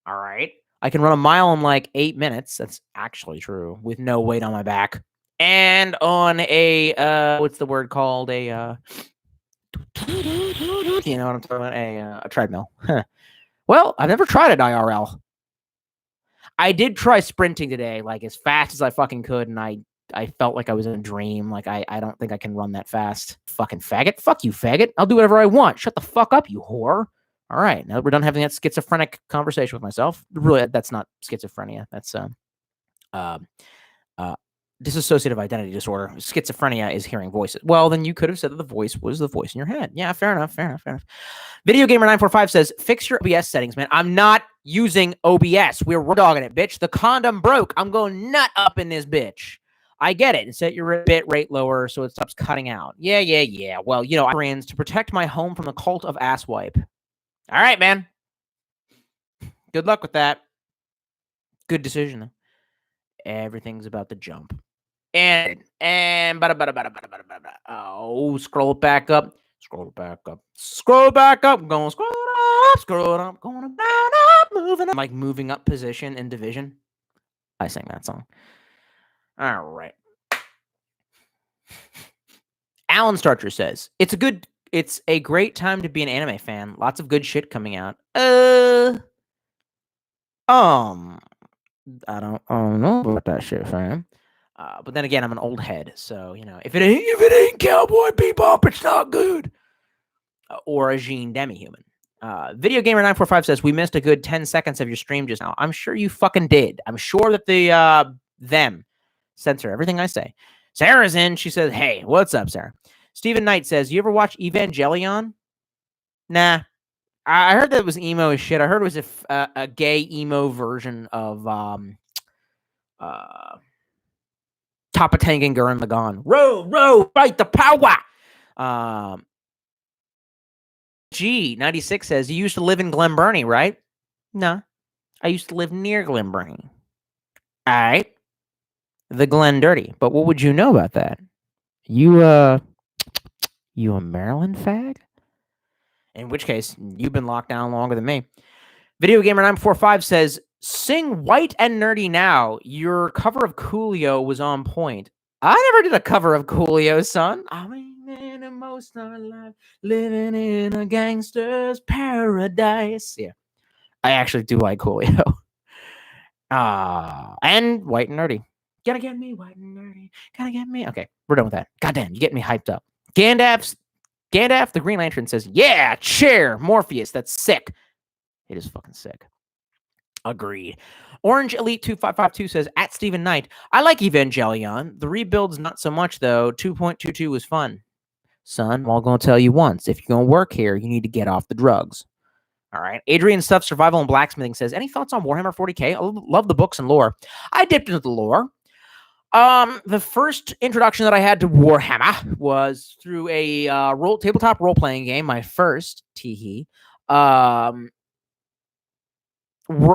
Speaker 1: All right. I can run a mile in like 8 minutes. That's actually true. With no weight on my back. And on a, what's the word called? You know what I'm talking about? A treadmill. Well, I've never tried an IRL. I did try sprinting today, like as fast as I fucking could, and I felt like I was in a dream. Like, I don't think I can run that fast. Fucking faggot. Fuck you, faggot. I'll do whatever I want. Shut the fuck up, you whore. All right. Now that we're done having that schizophrenic conversation with myself. Really, that's not schizophrenia. That's dissociative identity disorder. Schizophrenia is hearing voices. Well, then you could have said that the voice was the voice in your head. Yeah, fair enough. Video Gamer 945 says, fix your OBS settings, man. I'm not using OBS. We're dogging it, bitch. The condom broke. I'm going nut up in this bitch. I get it. And set your bit rate lower so it stops cutting out. Yeah. Well, I ran to protect my home from the cult of asswipe. All right, man. Good luck with that. Good decision, though. Everything's about to jump. And oh, scroll back up. I'm going scroll up, going down up, moving up. Like moving up position in Division. I sang that song. All right. Alan Starcher says, it's a great time to be an anime fan. Lots of good shit coming out. I don't know about that shit, fam. But then again, I'm an old head, so if it ain't Cowboy Bebop, it's not good. Or a Jean Demi-Human. Video Gamer 945 says we missed a good 10 seconds of your stream just now. I'm sure you fucking did. I'm sure that the them censor everything I say. Sarah's in. She says, "Hey, what's up, Sarah?" Stephen Knight says, "You ever watch Evangelion?" Nah. I heard that it was emo as shit. I heard it was a gay emo version of Toppa Tengen Gurren Lagann. Row, fight the power. G96 says, you used to live in Glen Burnie, right? No. I used to live near Glen Burnie. All right. The Glen Dirty. But what would you know about that? You a Maryland fag? In which case, you've been locked down longer than me. Video Gamer 945 says, sing White and Nerdy Now. Your cover of Coolio was on point. I never did a cover of Coolio, son. I mean, most alive, living in a gangster's paradise. Yeah, I actually do like Coolio. And White and Nerdy. Gotta get me, White and Nerdy. Gotta get me. Okay, we're done with that. Goddamn, you get me hyped up. Gandalf, the Green Lantern says, yeah, chair, Morpheus. That's sick. It is fucking sick. Agreed. Orange Elite 2552 says, at Stephen Knight, I like Evangelion. The rebuild's not so much, though. 2.22 was fun. Son, I'm all going to tell you once. If you're going to work here, you need to get off the drugs. All right. Adrian Stuff, Survival and Blacksmithing says, any thoughts on Warhammer 40k? I love the books and lore. I dipped into the lore. The first introduction that I had to Warhammer was through a tabletop role-playing game, my first,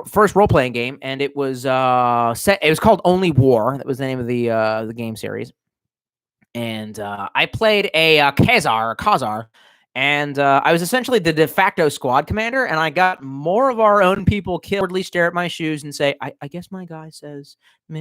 Speaker 1: first role-playing game, and it was it was called Only War. That was the name of the game series. And I played a Khazar, and I was essentially the de facto squad commander, and I got more of our own people cowardly stare at my shoes and say, I guess my guy says,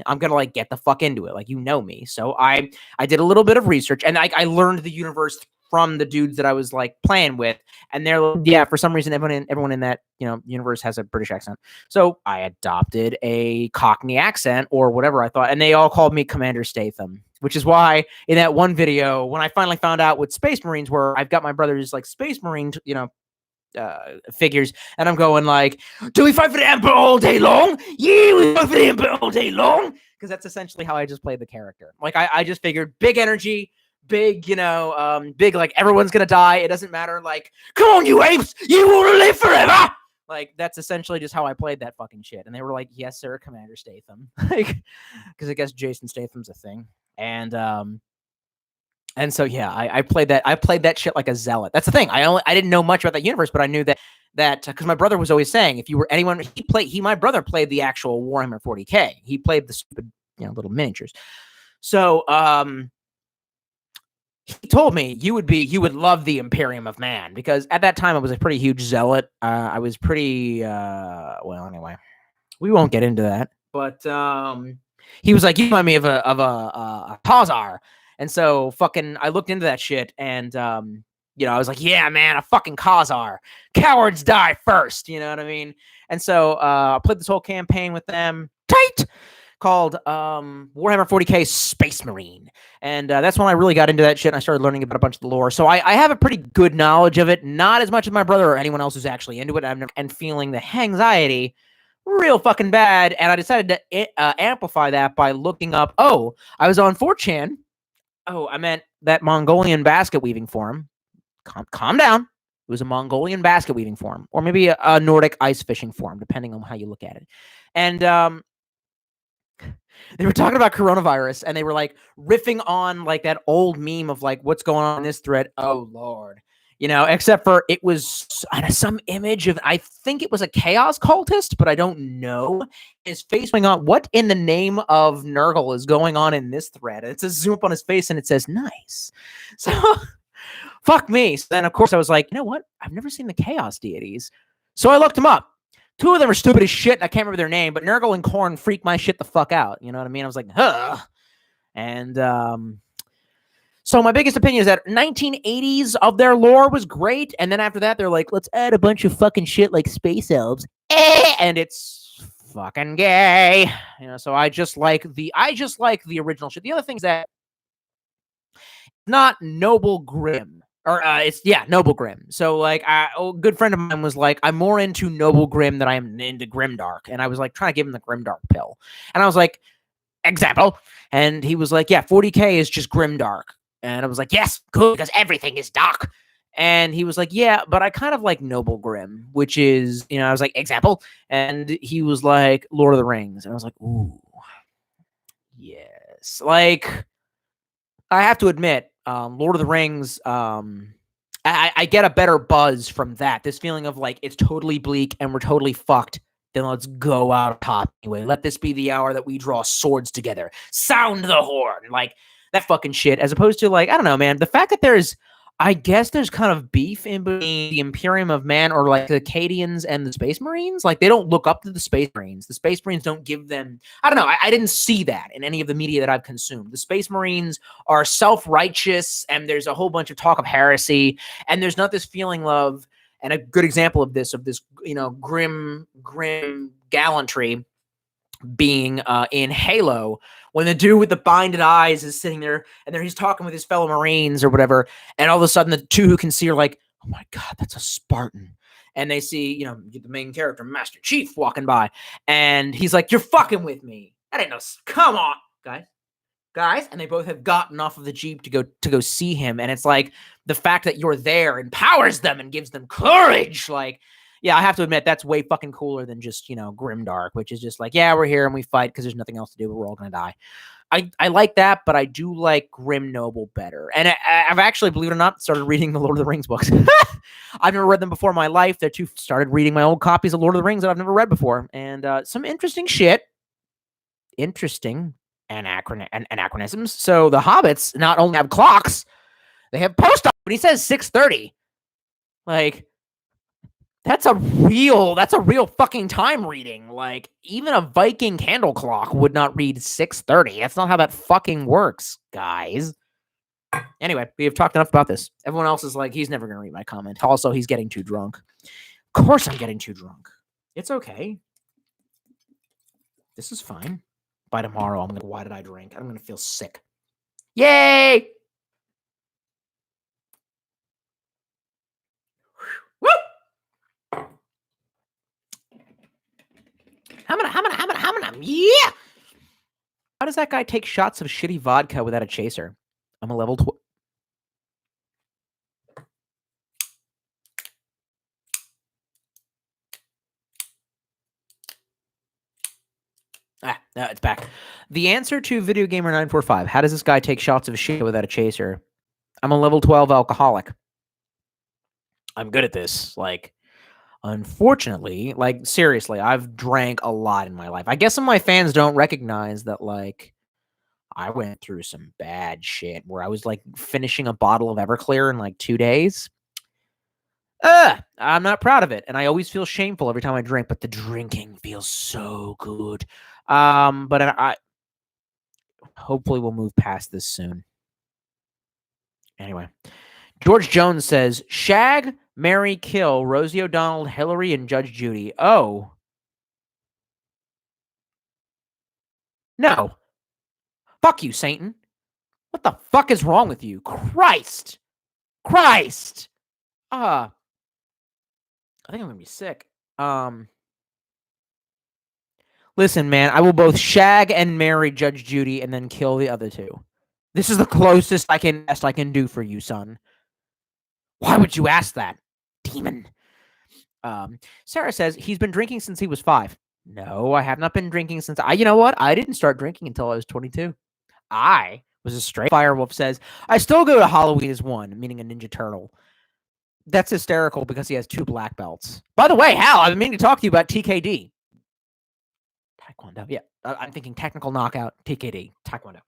Speaker 1: I'm going to, like, get the fuck into it. Like, you know me. So I did a little bit of research, and I learned the universe from the dudes that I was, like, playing with. And they're, yeah, for some reason, everyone in that, universe has a British accent. So I adopted a Cockney accent or whatever I thought, and they all called me Commander Statham. Which is why in that one video, when I finally found out what Space Marines were, I've got my brother's like Space Marine, figures, and I'm going like, do we fight for the Emperor all day long? Yeah, we fight for the Emperor all day long. Because that's essentially how I just played the character. Like I just figured big energy, big, big, like everyone's going to die. It doesn't matter. Like, come on, you apes, you will live forever. Like, that's essentially just how I played that fucking shit. And they were like, yes, sir, Commander Statham. Like, because I guess Jason Statham's a thing. And so yeah, I played that. I played that shit like a zealot. That's the thing. I didn't know much about that universe, but I knew that because my brother was always saying, if you were anyone, my brother played the actual Warhammer 40k. He played the stupid, little miniatures. So he told me you would love the Imperium of Man, because at that time I was a pretty huge zealot. I was pretty well, anyway, we won't get into that, but he was like, you remind me of a Khazar. And so fucking I looked into that shit, and I was like, yeah, man, a fucking Khazar. Cowards die first, you know what I mean? And so I played this whole campaign with them, tight, called Warhammer 40k Space Marine. And that's when I really got into that shit, and I started learning about a bunch of the lore. So I have a pretty good knowledge of it, not as much as my brother or anyone else who's actually into it. And feeling the anxiety real fucking bad, and I decided to amplify that by looking up, I was on 4chan. I meant that Mongolian basket weaving forum. Calm down. It was a Mongolian basket weaving forum, or maybe a Nordic ice fishing forum, depending on how you look at it. And they were talking about coronavirus, and they were like riffing on like that old meme of like, what's going on in this thread? Oh Lord. Except for it was some image of, I think it was a chaos cultist, but I don't know. His face going on. What in the name of Nurgle is going on in this thread? And it's a zoom up on his face, and it says nice. So fuck me. So then of course I was like, you know what? I've never seen the chaos deities. So I looked them up. Two of them are stupid as shit. I can't remember their name, but Nurgle and Khorne freak my shit the fuck out. You know what I mean? I was like, huh. And so my biggest opinion is that 1980s of their lore was great, and then after that they're like, let's add a bunch of fucking shit like space elves, and it's fucking gay. So I just like the original shit. The other thing is that not Noble Grim. Or it's Noble Grim. So like a good friend of mine was like, I'm more into Noble Grim than I am into Grimdark. And I was like trying to give him the Grimdark pill. And I was like, example. And he was like, yeah, 40K is just Grimdark. And I was like, yes, good, because everything is dark. And he was like, yeah, but I kind of like Noble Grim, which is, I was like, example. And he was like, Lord of the Rings. And I was like, ooh, yes. Like, I have to admit, Lord of the Rings, I get a better buzz from that. This feeling of like, it's totally bleak and we're totally fucked. Then let's go out on top anyway. Let this be the hour that we draw swords together. Sound the horn. Like, that fucking shit. As opposed to, like, I don't know, man. The fact that I guess there's kind of beef in between the Imperium of Man or like the Acadians and the Space Marines. Like, they don't look up to the Space Marines. The Space Marines don't give them, I don't know. I didn't see that in any of the media that I've consumed. The Space Marines are self-righteous and there's a whole bunch of talk of heresy and there's not this feeling of, and a good example of this, grim gallantry being in Halo, when the dude with the blinded eyes is sitting there and he's talking with his fellow Marines or whatever, and all of a sudden the two who can see are like, oh my God, that's a Spartan. And they see, the main character, Master Chief, walking by, and he's like, you're fucking with me. That ain't no, come on, guys. And they both have gotten off of the Jeep to go see him. And it's like, the fact that you're there empowers them and gives them courage. Like, yeah, I have to admit, that's way fucking cooler than just, Grimdark, which is just like, yeah, we're here and we fight because there's nothing else to do, but we're all going to die. I like that, but I do like Grim Noble better. And I've actually, believe it or not, started reading the Lord of the Rings books. I've never read them before in my life. They're too started reading my old copies of Lord of the Rings that I've never read before. And some interesting shit. Interesting anachronisms. So the hobbits not only have clocks, they have post-op. But he says 6:30. Like, that's a real fucking time reading. Like, even a Viking candle clock would not read 6:30. That's not how that fucking works, guys. Anyway, we have talked enough about this. Everyone else is like, he's never going to read my comment. Also, he's getting too drunk. Of course I'm getting too drunk. It's okay. This is fine. By tomorrow, I'm going to, why did I drink? I'm going to feel sick. Yay! Woo! Yeah! How does that guy take shots of shitty vodka without a chaser? I'm a level 12. No, it's back. The answer to Video Gamer 945. How does this guy take shots of shit without a chaser? I'm a level 12 alcoholic. I'm good at this. Like, unfortunately, like, seriously, I've drank a lot in my life. I guess some of my fans don't recognize that, like, I went through some bad shit where I was, like, finishing a bottle of Everclear in, like, 2 days. I'm not proud of it, and I always feel shameful every time I drink, but the drinking feels so good. But I hopefully we'll move past this soon. Anyway, George Jones says, shag, marry, kill Rosie O'Donnell, Hillary, and Judge Judy. Oh. No. Fuck you, Satan. What the fuck is wrong with you? Christ. I think I'm gonna be sick. Listen, man, I will both shag and marry Judge Judy and then kill the other two. This is the closest I can do for you, son. Why would you ask that? Demon. Sarah says he's been drinking since he was 5. No, I have not been drinking since you know what? I didn't start drinking until I was 22. I was a straight. Firewolf says, I still go to Halloween as one, meaning a Ninja Turtle. That's hysterical because he has 2 black belts. By the way, Hal, I've been meaning to talk to you about TKD. Taekwondo. Yeah. I'm thinking technical knockout, TKD, Taekwondo.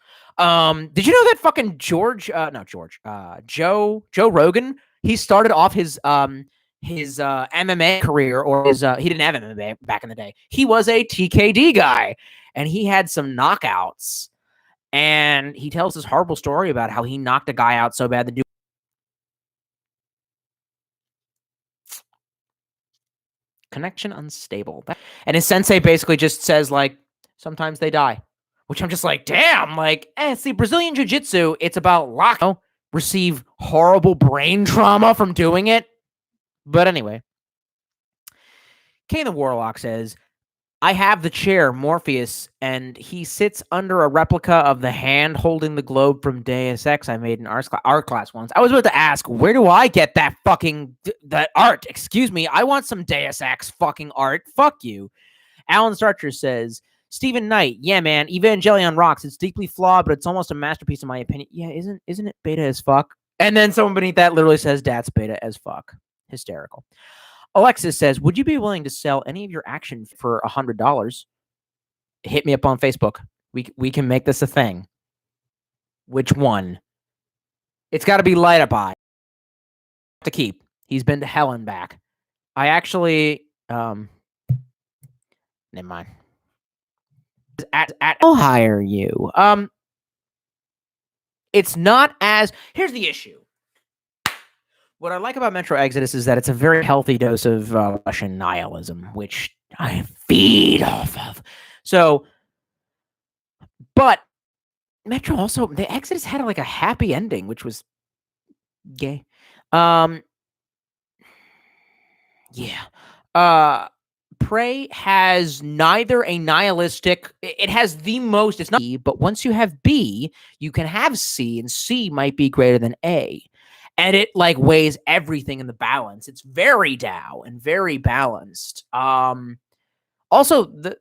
Speaker 1: Did you know that fucking Joe Rogan, he started off his MMA career, or he didn't have MMA back in the day. He was a TKD guy, and he had some knockouts. And he tells this horrible story about how he knocked a guy out so bad the dude. connection unstable. And his sensei basically just says, like, sometimes they die. Which I'm just like, damn, like, see, Brazilian Jiu-Jitsu, it's about receive horrible brain trauma from doing it. But anyway, Kane the Warlock says, I have the chair, Morpheus, and he sits under a replica of the hand holding the globe from Deus Ex I made in art class once. I was about to ask, where do I get that that art? Excuse me, I want some Deus Ex fucking art. Fuck you. Alan Starcher says, Stephen Knight, yeah, man, Evangelion rocks. It's deeply flawed, but it's almost a masterpiece in my opinion. Yeah, isn't it beta as fuck? And then someone beneath that literally says, that's beta as fuck. Hysterical. Alexis says, would you be willing to sell any of your action for $100? Hit me up on Facebook. We can make this a thing. Which one? It's got to be Light Up Eye. To keep. He's been to hell and back. I actually, never mind. I'll hire you. It's not as, here's the issue. What I like about Metro Exodus is that it's a very healthy dose of Russian nihilism, which I feed off of. So, but Metro also, the Exodus had like a happy ending, which was gay. Yeah. Prey has neither a nihilistic, it has the most, it's not B, but once you have B, you can have C, and C might be greater than A. And it like weighs everything in the balance. It's very DAO and very balanced. Also, the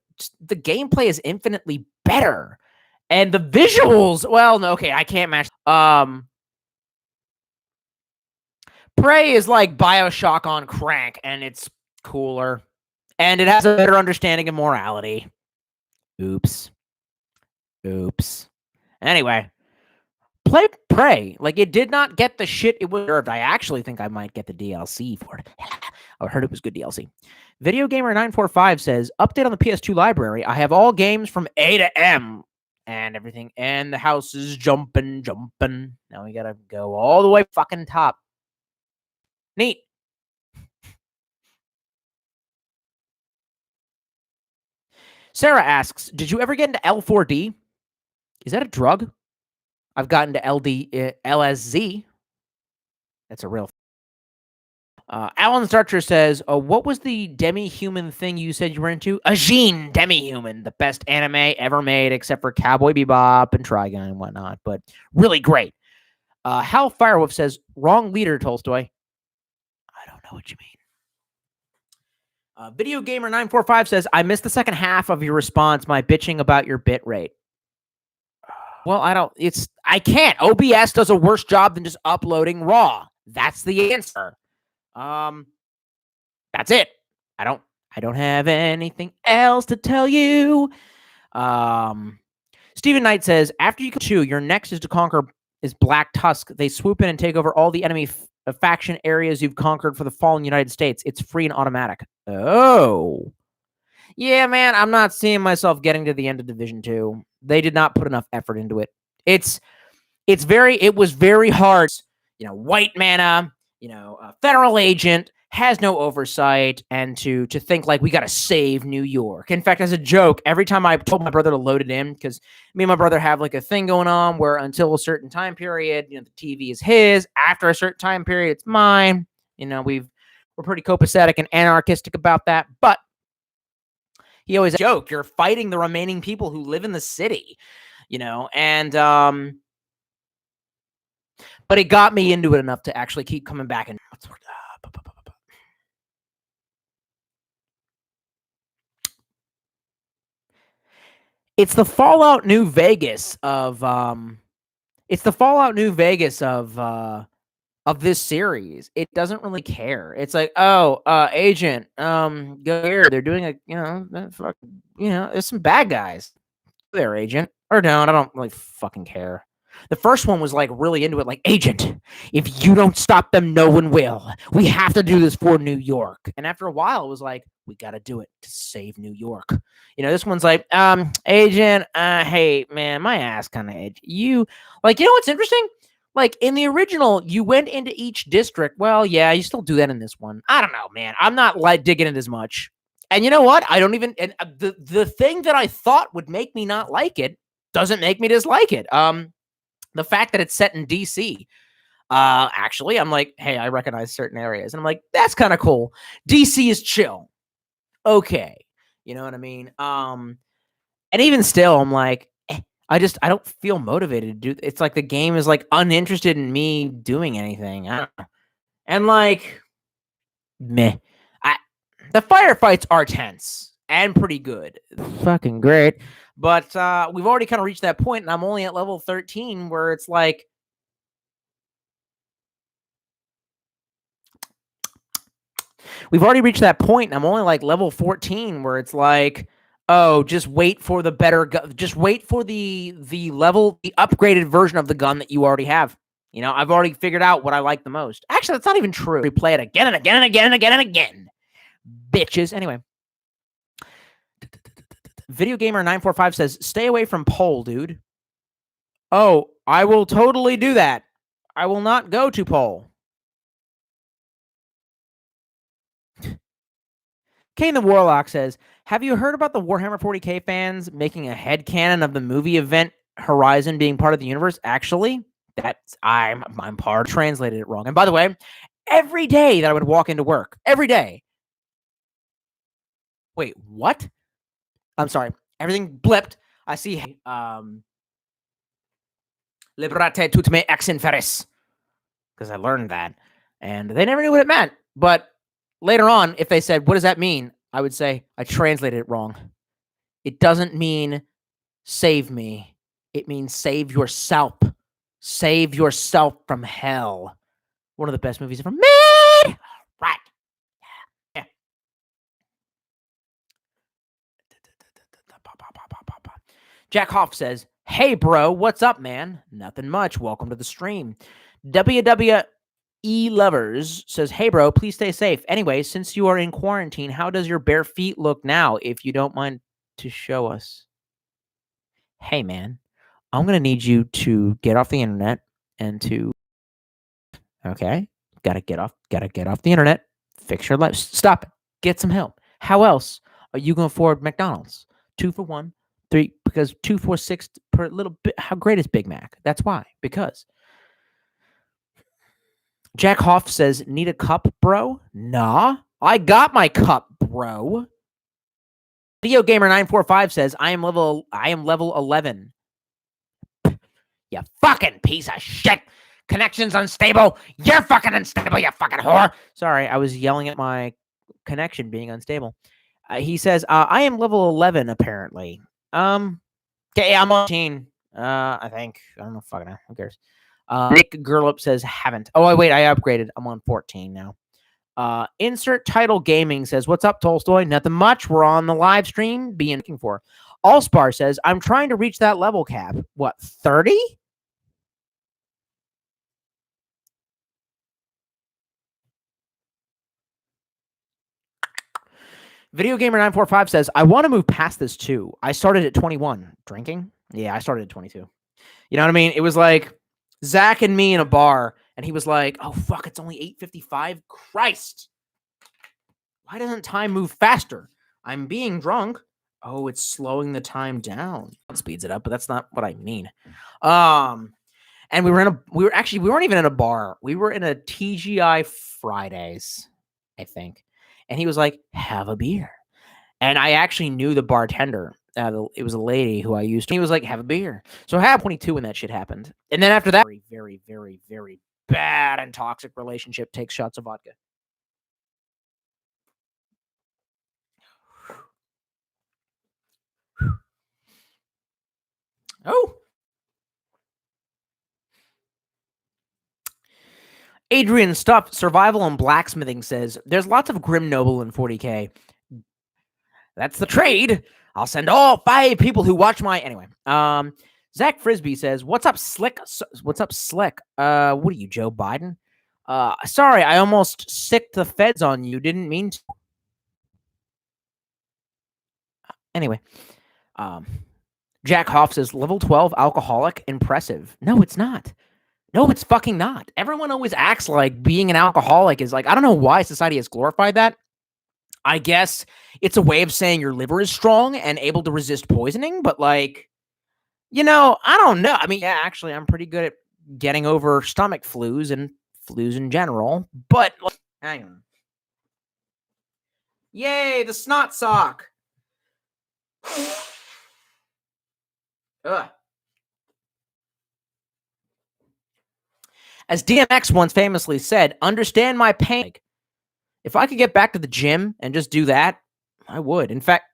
Speaker 1: gameplay is infinitely better. And the visuals, well, no, okay, I can't match. Prey is like BioShock on crank, and it's cooler. And it has a better understanding of morality. Oops. Anyway, play Prey. Like, it did not get the shit it deserved. I actually think I might get the DLC for it. I heard it was good DLC. Video Gamer 945 says, update on the PS2 library. I have all games from A to M and everything. And the house is jumping. Now we gotta go all the way fucking top. Neat. Sarah asks, did you ever get into L4D? Is that a drug? I've gotten to LSZ. That's a real. Alan Starcher says, what was the demi-human thing you said you were into? Ajin Demi-Human, the best anime ever made, except for Cowboy Bebop and Trigun and whatnot, but really great. Hal Firewolf says, wrong leader, Tolstoy. I don't know what you mean. Video Gamer 945 says, I missed the second half of your response, my bitching about your bit rate. Well, I can't. OBS does a worse job than just uploading raw. That's the answer. That's it. I don't have anything else to tell you. Stephen Knight says, after you kill your next is to conquer is Black Tusk. They swoop in and take over all the enemy faction areas you've conquered for the fallen United States. It's free and automatic. Oh. Yeah, man, I'm not seeing myself getting to the end of Division 2. They did not put enough effort into it. It was very hard. White mana, a federal agent, has no oversight, and to think like we got to save New York. In fact, as a joke, every time I told my brother to load it in, because me and my brother have like a thing going on where until a certain time period, the TV is his. After a certain time period, it's mine. We're pretty copacetic and anarchistic about that, but he always joke, you're fighting the remaining people who live in the city, and but it got me into it enough to actually keep coming back and it's the Fallout New Vegas of this series. It doesn't really care. It's like, agent, go here. They're doing there's some bad guys there, agent. Or don't. I don't really fucking care. The first one was like really into it, like, agent, if you don't stop them, no one will. We have to do this for New York. And after a while, it was like, we got to do it to save New York. This one's like, agent, hey, man, my ass kind of edge. What's interesting? Like in the original, you went into each district. Well, yeah, you still do that in this one. I don't know, man. I'm not like digging it as much. And you know what? I don't even. And the thing that I thought would make me not like it doesn't make me dislike it. The fact that it's set in DC. Actually, I'm like, hey, I recognize certain areas, and I'm like, that's kind of cool. DC is chill. Okay, you know what I mean. And even still, I'm like, I don't feel motivated to do. It's like the game is like uninterested in me doing anything. I don't know. And like, meh. The firefights are tense and pretty good. Fucking great. But we've already kind of reached that point, and I'm only at level 13 where it's like, we've already reached that point, and I'm only like level 14 where it's like, oh, just wait for the better gun. Just wait for the upgraded version of the gun that you already have. You know, I've already figured out what I like the most. Actually, that's not even true. Replay it again and again and again and again and again. Bitches. Anyway. Video Gamer 945 says, stay away from Pole, dude. Oh, I will totally do that. I will not go to Pole. Kane the Warlock says, have you heard about the Warhammer 40k fans making a headcanon of the movie event Horizon being part of the universe? Actually, I'm part translated it wrong. And by the way, every day that I would walk into work, every day. Wait, what? I'm sorry. Everything blipped. I see Liberate tut me ex inferis. Because I learned that. And they never knew what it meant. But later on, if they said, what does that mean? I would say, I translated it wrong. It doesn't mean save me. It means save yourself. Save yourself from hell. One of the best movies ever made. Right. Yeah. Jack Hoff says, hey, bro, what's up, man? Nothing much. Welcome to the stream. WWE Lovers says, hey, bro, please stay safe. Anyway, since you are in quarantine, how does your bare feet look now, if you don't mind to show us? Hey, man, I'm going to need you to get off the internet and to, okay, gotta get off the internet, fix your life, stop it, get some help. How else are you going to afford McDonald's? 2 for 1, 3, because 2 for 6 per little bit. How great is Big Mac? That's why, because Jack Hoff says, need a cup, bro? Nah, I got my cup, bro. Video Gamer 945 says, I am level 11. You fucking piece of shit. Connection's unstable. You're fucking unstable, you fucking whore. Sorry, I was yelling at my connection being unstable. He says, I am level 11, apparently. Okay, I'm on 14. I think. I don't know. Fucking know. Who cares? Nick Gerlup says, haven't. Oh, wait, I upgraded. I'm on 14 now. Insert title gaming says, what's up, Tolstoy? Nothing much. We're on the live stream being looking for. Allspar says, I'm trying to reach that level cap. What, 30? Video Gamer 945 says, I want to move past this too. I started at 21. Drinking? Yeah, I started at 22. You know what I mean? It was like Zach and me in a bar, and he was like, oh, fuck, it's only 8:55. Christ. Why doesn't time move faster? I'm being drunk. Oh, it's slowing the time down. It speeds it up, but that's not what I mean. And we weren't even in a bar. We were in a TGI Fridays, I think. And he was like, have a beer. And I actually knew the bartender. It was a lady who I used to. He was like, have a beer. So I had 22 when that shit happened. And then after that, very, very, very, very bad and toxic relationship, takes shots of vodka. Oh. Adrian Stuff, Survival and Blacksmithing says, there's lots of Grim Noble in 40k. That's the trade. I'll send all 5 people who watch my... Anyway. Zach Frisbee says, what's up, Slick? What's up, Slick? What are you, Joe Biden? Sorry, I almost sicked the feds on you. Didn't mean to. Anyway. Jack Hoff says, level 12 alcoholic. Impressive. No, it's not. No, it's fucking not. Everyone always acts like being an alcoholic is like, I don't know why society has glorified that. I guess it's a way of saying your liver is strong and able to resist poisoning, but like, I don't know. I mean, yeah, actually, I'm pretty good at getting over stomach flus and flus in general, but hang on. Yay, the snot sock. Ugh. As DMX once famously said, understand my pain. If I could get back to the gym and just do that, I would. In fact,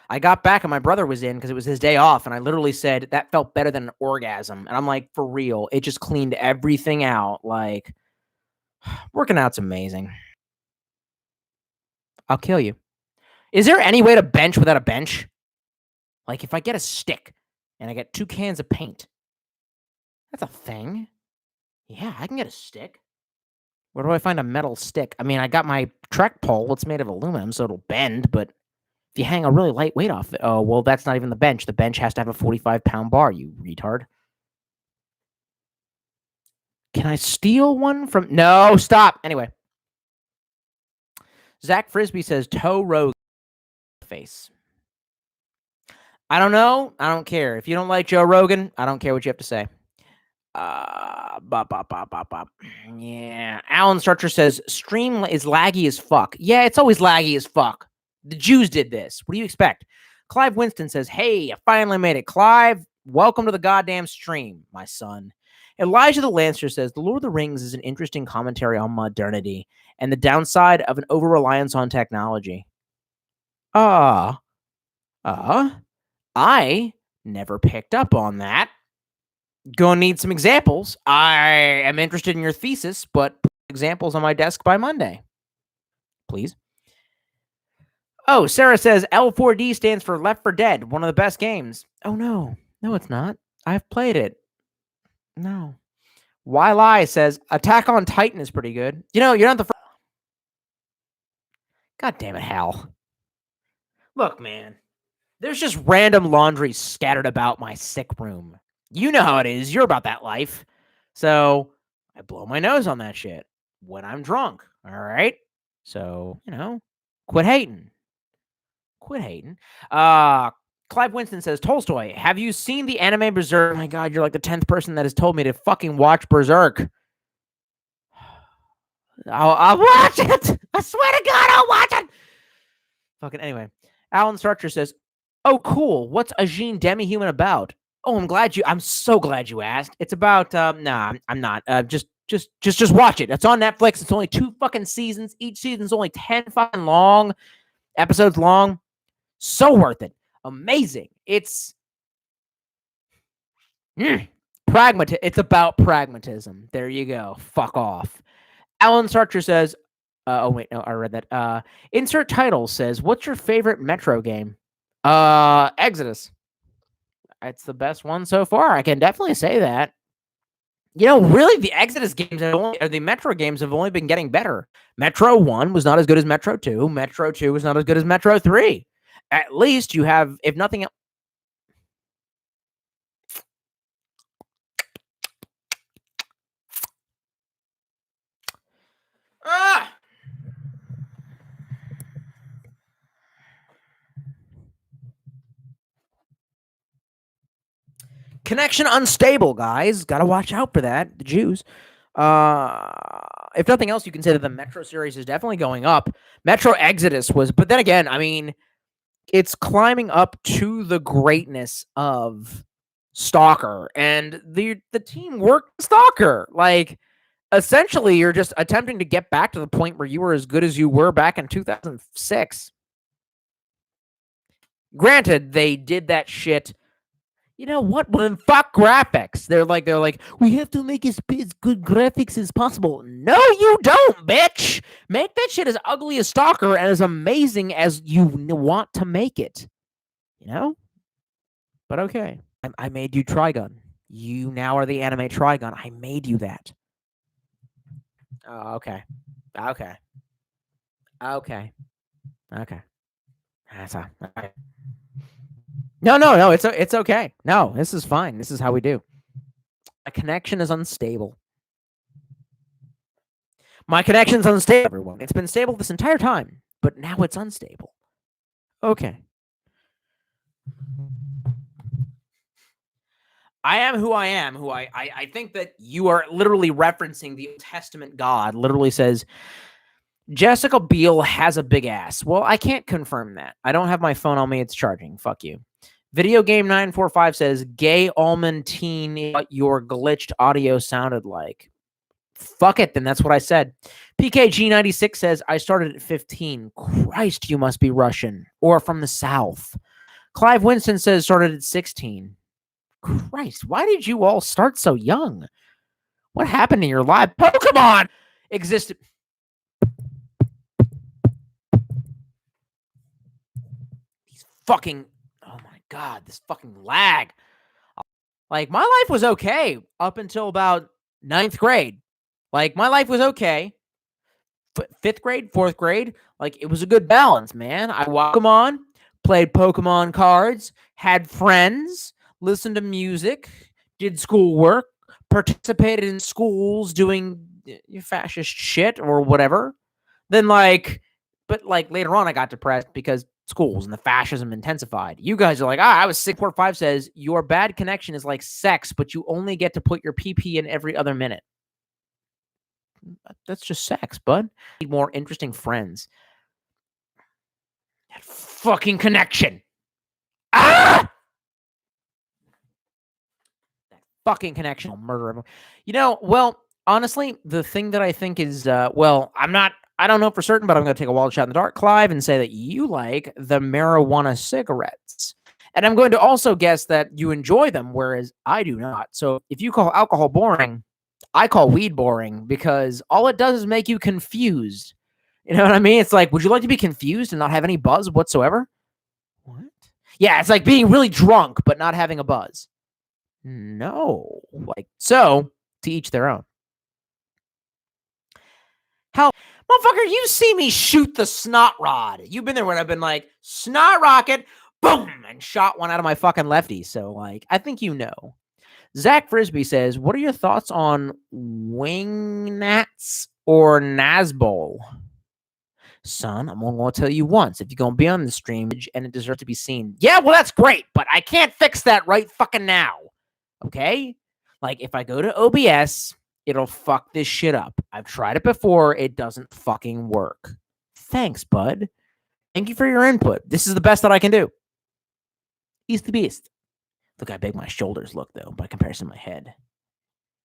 Speaker 1: I got back and my brother was in because it was his day off, and I literally said that felt better than an orgasm. And I'm like, for real, it just cleaned everything out. Like, working out's amazing. I'll kill you. Is there any way to bench without a bench? Like, if I get a stick and I get 2 cans of paint, that's a thing. Yeah, I can get a stick. Where do I find a metal stick? I mean, I got my Trek pole. It's made of aluminum, so it'll bend, but if you hang a really light weight off it, oh, well, that's not even the bench. The bench has to have a 45-pound bar, you retard. Can I steal one from... No, stop. Anyway. Zach Frisbee says, toe Rogan face. I don't know. I don't care. If you don't like Joe Rogan, I don't care what you have to say. Bop, bop, bop, bop, bop. Yeah. Alan Starcher says, stream is laggy as fuck. Yeah, it's always laggy as fuck. The Jews did this. What do you expect? Clive Winston says, hey, I finally made it. Clive, welcome to the goddamn stream, my son. Elijah the Lancer says, the Lord of the Rings is an interesting commentary on modernity and the downside of an over-reliance on technology. I never picked up on that. Gonna need some examples. I am interested in your thesis, but put examples on my desk by Monday. Please. Oh, Sarah says L4D stands for Left 4 Dead, one of the best games. Oh, no. No, it's not. I've played it. No. Why Lie says Attack on Titan is pretty good. You're not the first. God damn it, Hal. Look, man. There's just random laundry scattered about my sick room. You know how it is. You're about that life. So I blow my nose on that shit when I'm drunk. All right. So, quit hating. Quit hating. Clive Winston says, Tolstoy, have you seen the anime Berserk? Oh my God, you're like the 10th person that has told me to fucking watch Berserk. I'll watch it. I swear to God, I'll watch it. Fucking anyway. Alan Structure says, oh, cool. What's a Gene Demi-Human about? Oh, I'm so glad you asked. It's about, nah, I'm not. Just watch it. It's on Netflix. It's only 2 fucking seasons. Each season's only 10 fucking long episodes long. So worth it. Amazing. It's It's about pragmatism. There you go. Fuck off. Alan Sartre says, oh wait, no, I read that. Insert title says, what's your favorite Metro game? Exodus. It's the best one so far. I can definitely say that. Really, the Exodus games or the Metro games have only been getting better. Metro 1 was not as good as Metro 2. Metro 2 was not as good as Metro 3. At least you have, if nothing else. Connection unstable, guys. Got to watch out for that. The Jews. If nothing else, you can say that the Metro series is definitely going up. Metro Exodus was, but then again, I mean, it's climbing up to the greatness of Stalker, and the team worked Stalker. Like, essentially, you're just attempting to get back to the point where you were as good as you were back in 2006. Granted, they did that shit. You know what? Well, then fuck graphics. They're like, we have to make as good graphics as possible. No, you don't, bitch. Make that shit as ugly as Stalker and as amazing as you want to make it. But okay. I made you Trigun. You now are the anime Trigun. I made you that. Oh, okay. Okay. Okay. Okay. That's all right. No. It's okay. No, this is fine. This is how we do. My connection is unstable. My connection's unstable, everyone. It's been stable this entire time, but now it's unstable. Okay. I am who I am, who I think that you are literally referencing the Old Testament God, literally says, Jessica Biel has a big ass. Well, I can't confirm that. I don't have my phone on me. It's charging. Fuck you. Video Game 945 says, gay almond teen, what your glitched audio sounded like. Fuck it, then that's what I said. PKG96 says, I started at 15. Christ, you must be Russian or from the South. Clive Winston says, started at 16. Christ, why did you all start so young? What happened in your life? Pokemon existed. These fucking, oh my God, this fucking lag. Like, my life was okay up until about 9th grade. Like, my life was okay. 5th grade, 4th grade, like, it was a good balance, man. I watched Pokemon, played Pokemon cards, had friends, listened to music, did schoolwork, participated in schools doing fascist shit or whatever. Then, but later on, I got depressed because schools and the fascism intensified. You guys are like, I was 645 says, your bad connection is like sex, but you only get to put your PP in every other minute. That's just sex, bud. Need more interesting friends. That fucking connection. Ah! That fucking connection will murder everyone. Well, honestly, the thing that I think is, I don't know for certain, but I'm going to take a wild shot in the dark, Clive, and say that you like the marijuana cigarettes. And I'm going to also guess that you enjoy them, whereas I do not. So if you call alcohol boring, I call weed boring, because all it does is make you confused. You know what I mean? It's like, would you like to be confused and not have any buzz whatsoever? What? Yeah, it's like being really drunk but not having a buzz. No. So, to each their own. How, motherfucker, you see me shoot the snot rod. You've been there when I've been like, snot rocket, boom, and shot one out of my fucking lefty. So, I think you know. Zach Frisbee says, what are your thoughts on wingnats or Nazbol? Son, I'm only going to tell you once. If you're going to be on the stream and it deserves to be seen. Yeah, well, that's great, but I can't fix that right fucking now. Okay? If I go to OBS, it'll fuck this shit up. I've tried it before. It doesn't fucking work. Thanks, bud. Thank you for your input. This is the best that I can do. He's the beast. Look how big my shoulders look, though, by comparison to my head. I'm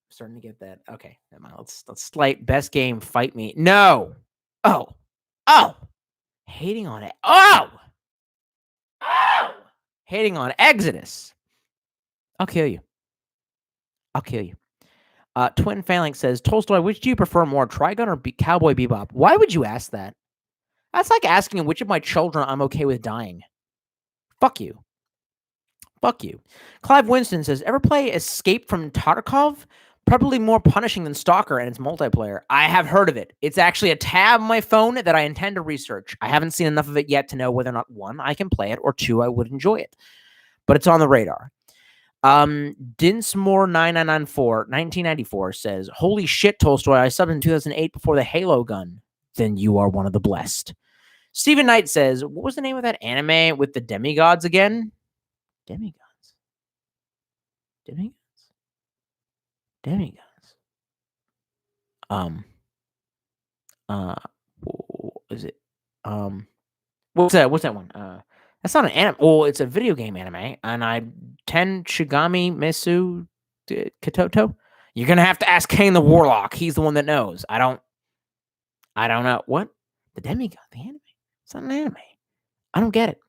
Speaker 1: starting to get that. Okay, let's slight best game. Fight me. No. Oh. Hating on it. Oh. Hating on Exodus. I'll kill you. Twin Phalanx says, Tolstoy, which do you prefer more, Trigun or Cowboy Bebop? Why would you ask that? That's like asking which of my children I'm okay with dying. Fuck you. Clive Winston says, ever play Escape from Tarkov? Probably more punishing than Stalker, and it's multiplayer. I have heard of it. It's actually a tab on my phone that I intend to research. I haven't seen enough of it yet to know whether or not, one, I can play it, or two, I would enjoy it. But it's on the radar. Dinsmore 9994 1994 says, holy shit, Tolstoy, I subbed in 2008 before the Halo gun. Then you are one of the blessed. Stephen Knight says, what was the name of that anime with the demigods again? Demigods. Is it what's that one? That's not an anime. Well, it's a video game anime, and Ten Shigami Mesu Katoto. You're gonna have to ask Kane the Warlock. He's the one that knows. I don't know. What? The demigod, the anime. It's not an anime. I don't get it.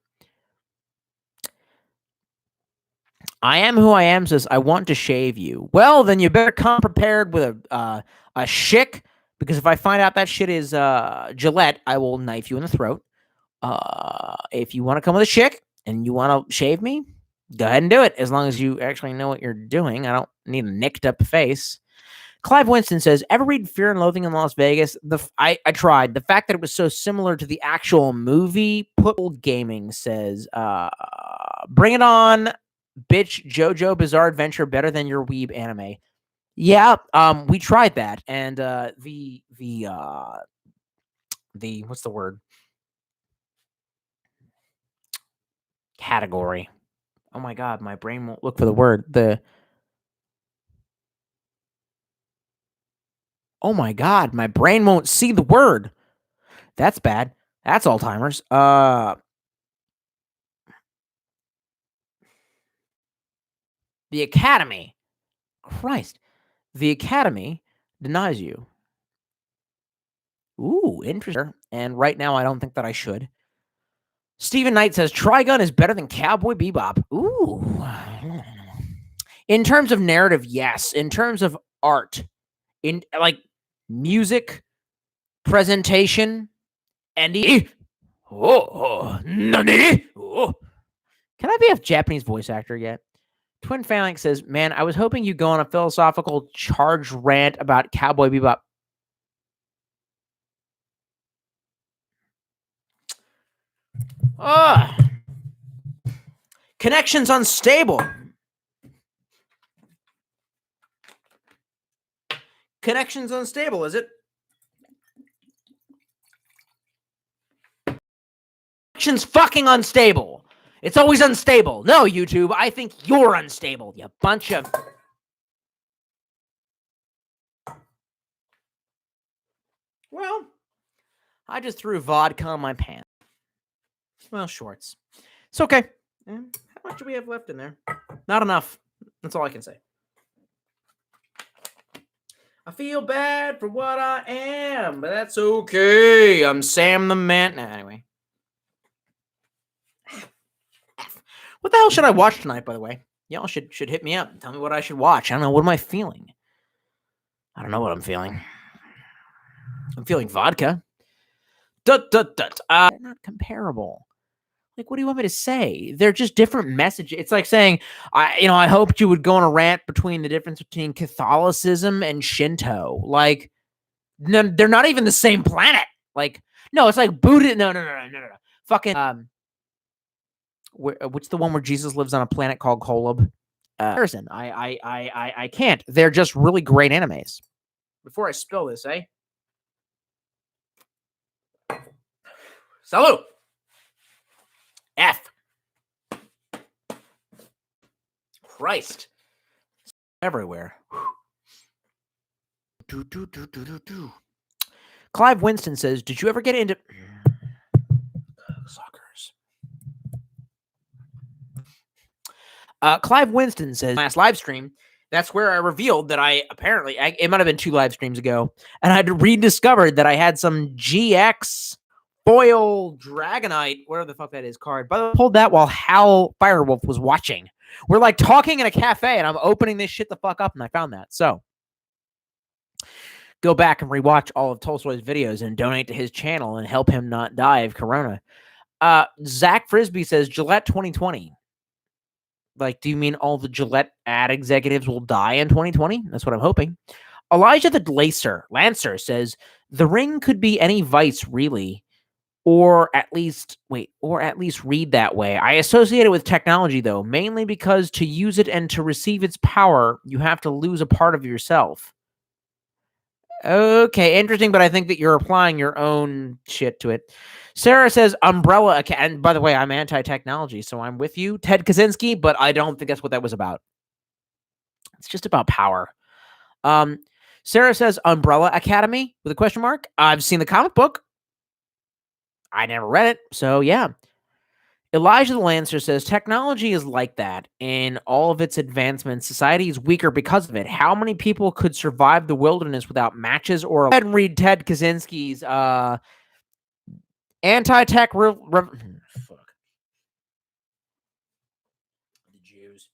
Speaker 1: I am who I am says, I want to shave you. Well, then you better come prepared with a shick, because if I find out that shit is Gillette, I will knife you in the throat. If you want to come with a shick and you want to shave me, go ahead and do it, as long as you actually know what you're doing. I don't need a nicked up face. Clive Winston says, ever read Fear and Loathing in Las Vegas? I tried. The fact that it was so similar to the actual movie, Putbull Gaming says, bring it on, bitch, JoJo Bizarre Adventure better than your weeb anime. Yeah, we tried that, and the what's the word? Category. Oh my god, my brain won't look for the word. Oh my god, my brain won't see the word. That's bad. That's Alzheimer's. The Academy. Christ. The Academy denies you. Ooh, interesting. And right now, I don't think that I should. Stephen Knight says Trigun is better than Cowboy Bebop. Ooh. In terms of narrative, yes. In terms of art, in like music, presentation, and nani? Oh. Can I be a Japanese voice actor yet? Twin Phalanx says, man, I was hoping you'd go on a philosophical charged rant about Cowboy Bebop. Connection's unstable. Connection's unstable, is it? Connection's fucking unstable. It's always unstable. No, YouTube, I think you're unstable, you bunch of... Well, I just threw vodka on my pants. Well, shorts. It's okay. How much do we have left in there? Not enough. That's all I can say. I feel bad for what I am, but that's okay. I'm Sam the Man. Nah, anyway. What the hell should I watch tonight, by the way? Y'all should hit me up and tell me what I should watch. I don't know. What am I feeling? I don't know what I'm feeling. I'm feeling vodka. Not comparable. Like, what do you want me to say? They're just different messages. It's like saying, I hoped you would go on a rant between the difference between Catholicism and Shinto. Like, no, they're not even the same planet. Like, no, it's like Buddha. No. Fucking, what's the one where Jesus lives on a planet called Kolob? Harrison, I can't. They're just really great animes. Before I spill this, Salute. F. Christ. Everywhere. Clive Winston says, did you ever get into... Suckers. Clive Winston says, last live stream, that's where I revealed that it might have been 2 live streams ago, and I'd rediscovered that I had some GX Foil Dragonite, whatever the fuck that is, card. But I pulled that while Hal Firewolf was watching. We're like talking in a cafe, and I'm opening this shit the fuck up, and I found that. So go back and rewatch all of Tolstoy's videos and donate to his channel and help him not die of corona. Zach Frisbee says Gillette 2020. Like, do you mean all the Gillette ad executives will die in 2020? That's what I'm hoping. Elijah the Lancer says the ring could be any vice, really. Or at least read that way. I associate it with technology, though, mainly because to use it and to receive its power, you have to lose a part of yourself. Okay, interesting, but I think that you're applying your own shit to it. Sarah says Umbrella, and by the way, I'm anti-technology, so I'm with you, Ted Kaczynski, but I don't think that's what that was about. It's just about power. Sarah says Umbrella Academy with a question mark. I've seen the comic book. I never read it, so yeah. Elijah the Lancer says, technology is like that. In all of its advancements, society is weaker because of it. How many people could survive the wilderness without matches or... Go ahead and read Ted Kaczynski's anti-tech... Fuck. The Jews.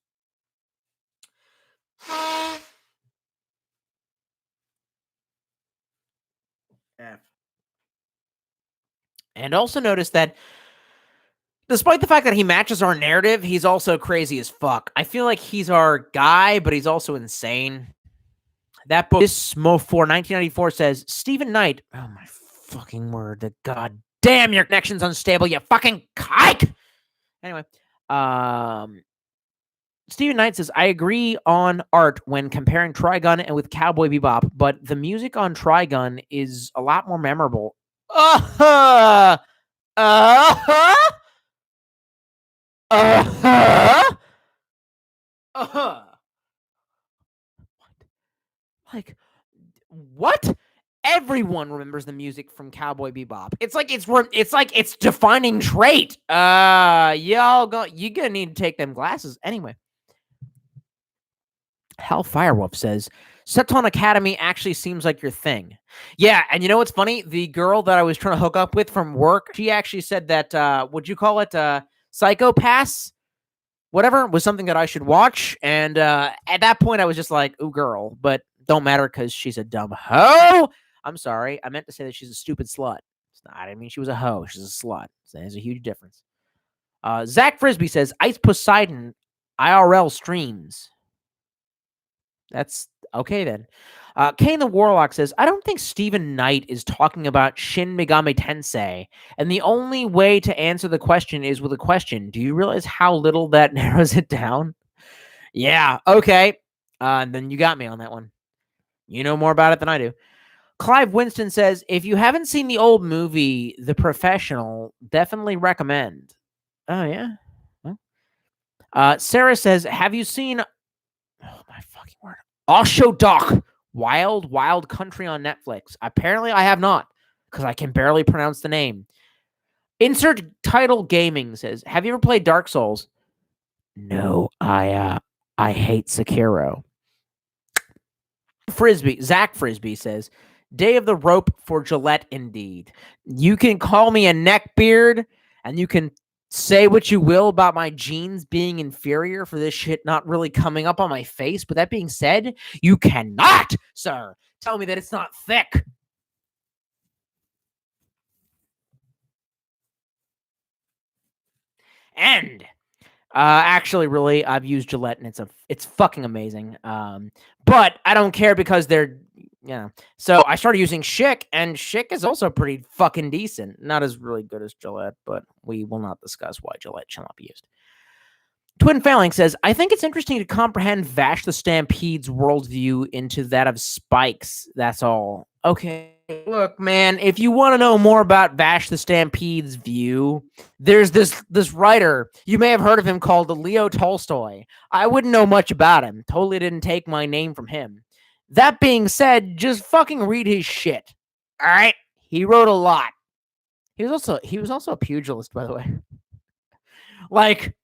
Speaker 1: F. And also notice that despite the fact that he matches our narrative, he's also crazy as fuck. I feel like he's our guy, but he's also insane. That book, this Smo4 1994 says Stephen Knight. Oh my fucking word! The god damn, your connection's unstable. You fucking kike. Anyway, Stephen Knight says, I agree on art when comparing Trigun and with Cowboy Bebop, but the music on Trigun is a lot more memorable. Uh-huh. Uh-huh. Uh-huh. Uh-huh. Like, what? Everyone remembers the music from Cowboy Bebop. It's like it's defining trait. You're gonna need to take them glasses anyway. Hell Firewolf says, Seton Academy actually seems like your thing. Yeah, and you know what's funny? The girl that I was trying to hook up with from work, she actually said that, would you call it Psycho-Pass? Whatever, was something that I should watch. And at that point, I was just like, ooh, girl. But don't matter because she's a dumb hoe. I'm sorry. I meant to say that she's a stupid slut. It's not, I didn't mean she was a hoe. She's a slut. So there's a huge difference. Zach Frisbee says, Ice Poseidon IRL streams. That's okay then. Kane the Warlock says, I don't think Stephen Knight is talking about Shin Megami Tensei. And the only way to answer the question is with a question. Do you realize how little that narrows it down? Yeah, okay. Then you got me on that one. You know more about it than I do. Clive Winston says, if you haven't seen the old movie, The Professional, definitely recommend. Oh, yeah? Well. Sarah says, have you seen... Oh, my fucking word. Osho Doc, Wild Wild Country on Netflix. Apparently, I have not, because I can barely pronounce the name. Insert title gaming says, have you ever played Dark Souls? No, I hate Sekiro. Zach Frisbee says, Day of the Rope for Gillette indeed. You can call me a neckbeard, and you can say what you will about my genes being inferior for this shit not really coming up on my face. But that being said, you cannot, sir, tell me that it's not thick. And actually, really, I've used Gillette, and it's fucking amazing. But I don't care because they're, you know. So I started using Schick, and Schick is also pretty fucking decent. Not as really good as Gillette, but we will not discuss why Gillette shall not be used. Twin Phalanx says, I think it's interesting to comprehend Vash the Stampede's worldview into that of Spike's. That's all. Okay, look, man, if you want to know more about Vash the Stampede's view, there's this writer. You may have heard of him called Leo Tolstoy. I wouldn't know much about him. Totally didn't take my name from him. That being said, just fucking read his shit. All right? He wrote a lot. He was also a pugilist, by the way. Like,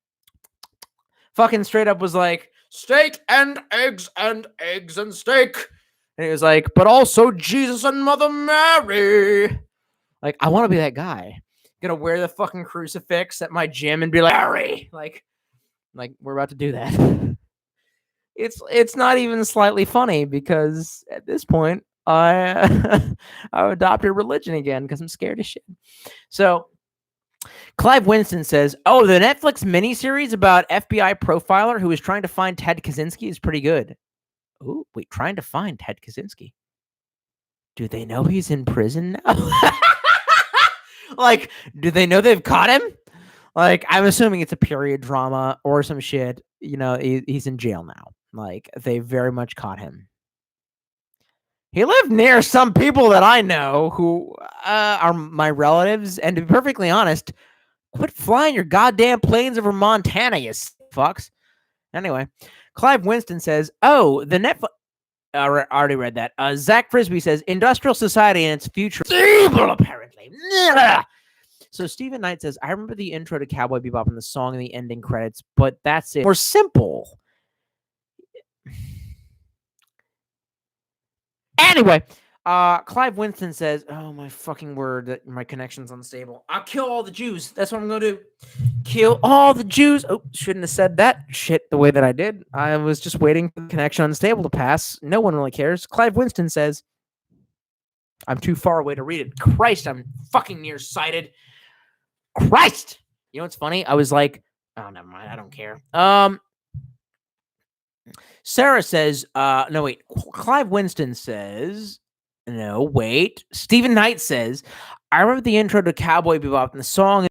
Speaker 1: fucking straight up was like, steak and eggs and eggs and steak. And he was like, but also Jesus and Mother Mary. Like, I want to be that guy. Gonna wear the fucking crucifix at my gym and be like, Mary. Like we're about to do that. It's not even slightly funny because at this point, I adopted religion again because I'm scared of shit. So Clive Winston says, oh, the Netflix miniseries about FBI profiler who is trying to find Ted Kaczynski is pretty good. Ooh, wait, trying to find Ted Kaczynski. Do they know he's in prison now? Like, do they know they've caught him? Like, I'm assuming it's a period drama or some shit. You know, he's in jail now. Like, they very much caught him. He lived near some people that I know who are my relatives. And to be perfectly honest, quit flying your goddamn planes over Montana, you fucks. Anyway, Clive Winston says, oh, the Netflix... I already read that. Zach Frisbee says, industrial society and its future... Evil, apparently. So Stephen Knight says, I remember the intro to Cowboy Bebop and the song and the ending credits, but that's it. More simple. Anyway, Clive Winston says, oh, my fucking word, that my connection's unstable. I'll kill all the Jews. That's what I'm going to do. Kill all the Jews. Oh, shouldn't have said that shit the way that I did. I was just waiting for the connection unstable to pass. No one really cares. Clive Winston says, I'm too far away to read it. Christ, I'm fucking nearsighted. Christ. You know what's funny? I was like, oh, never mind. I don't care. Sarah says, no, wait. Clive Winston says, no, wait. Stephen Knight says, I remember the intro to Cowboy Bebop and the song.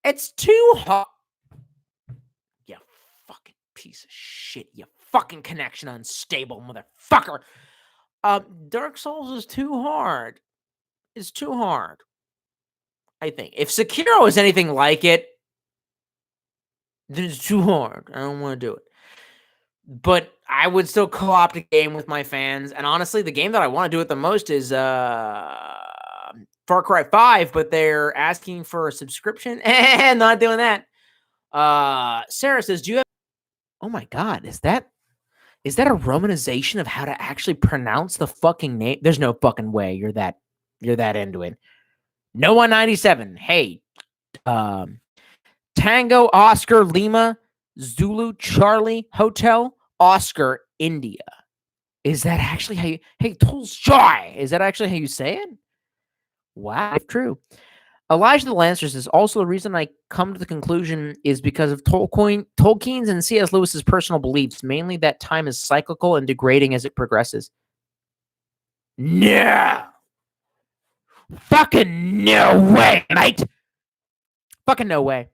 Speaker 1: It's too hot. You fucking piece of shit. You fucking connection unstable, motherfucker. Dark Souls is too hard. It's too hard. I think. If Sekiro is anything like it, then it's too hard. I don't want to do it. But I would still co-op the game with my fans. And honestly, the game that I want to do it the most is Far Cry 5, but they're asking for a subscription. And not doing that. Sarah says, do you have... Oh my God, is that a romanization of how to actually pronounce the fucking name? There's no fucking way you're that into it. No 197. Hey, Tango Oscar Lima Zulu Charlie Hotel Oscar India. Is that actually how you... Hey, Tolstoy. Is that actually how you say it? Wow, if true. Elijah the Lancer says, also the reason I come to the conclusion is because of Tolkien's and C.S. Lewis's personal beliefs, mainly that time is cyclical and degrading as it progresses. No! Fucking no way, mate! Fucking no way.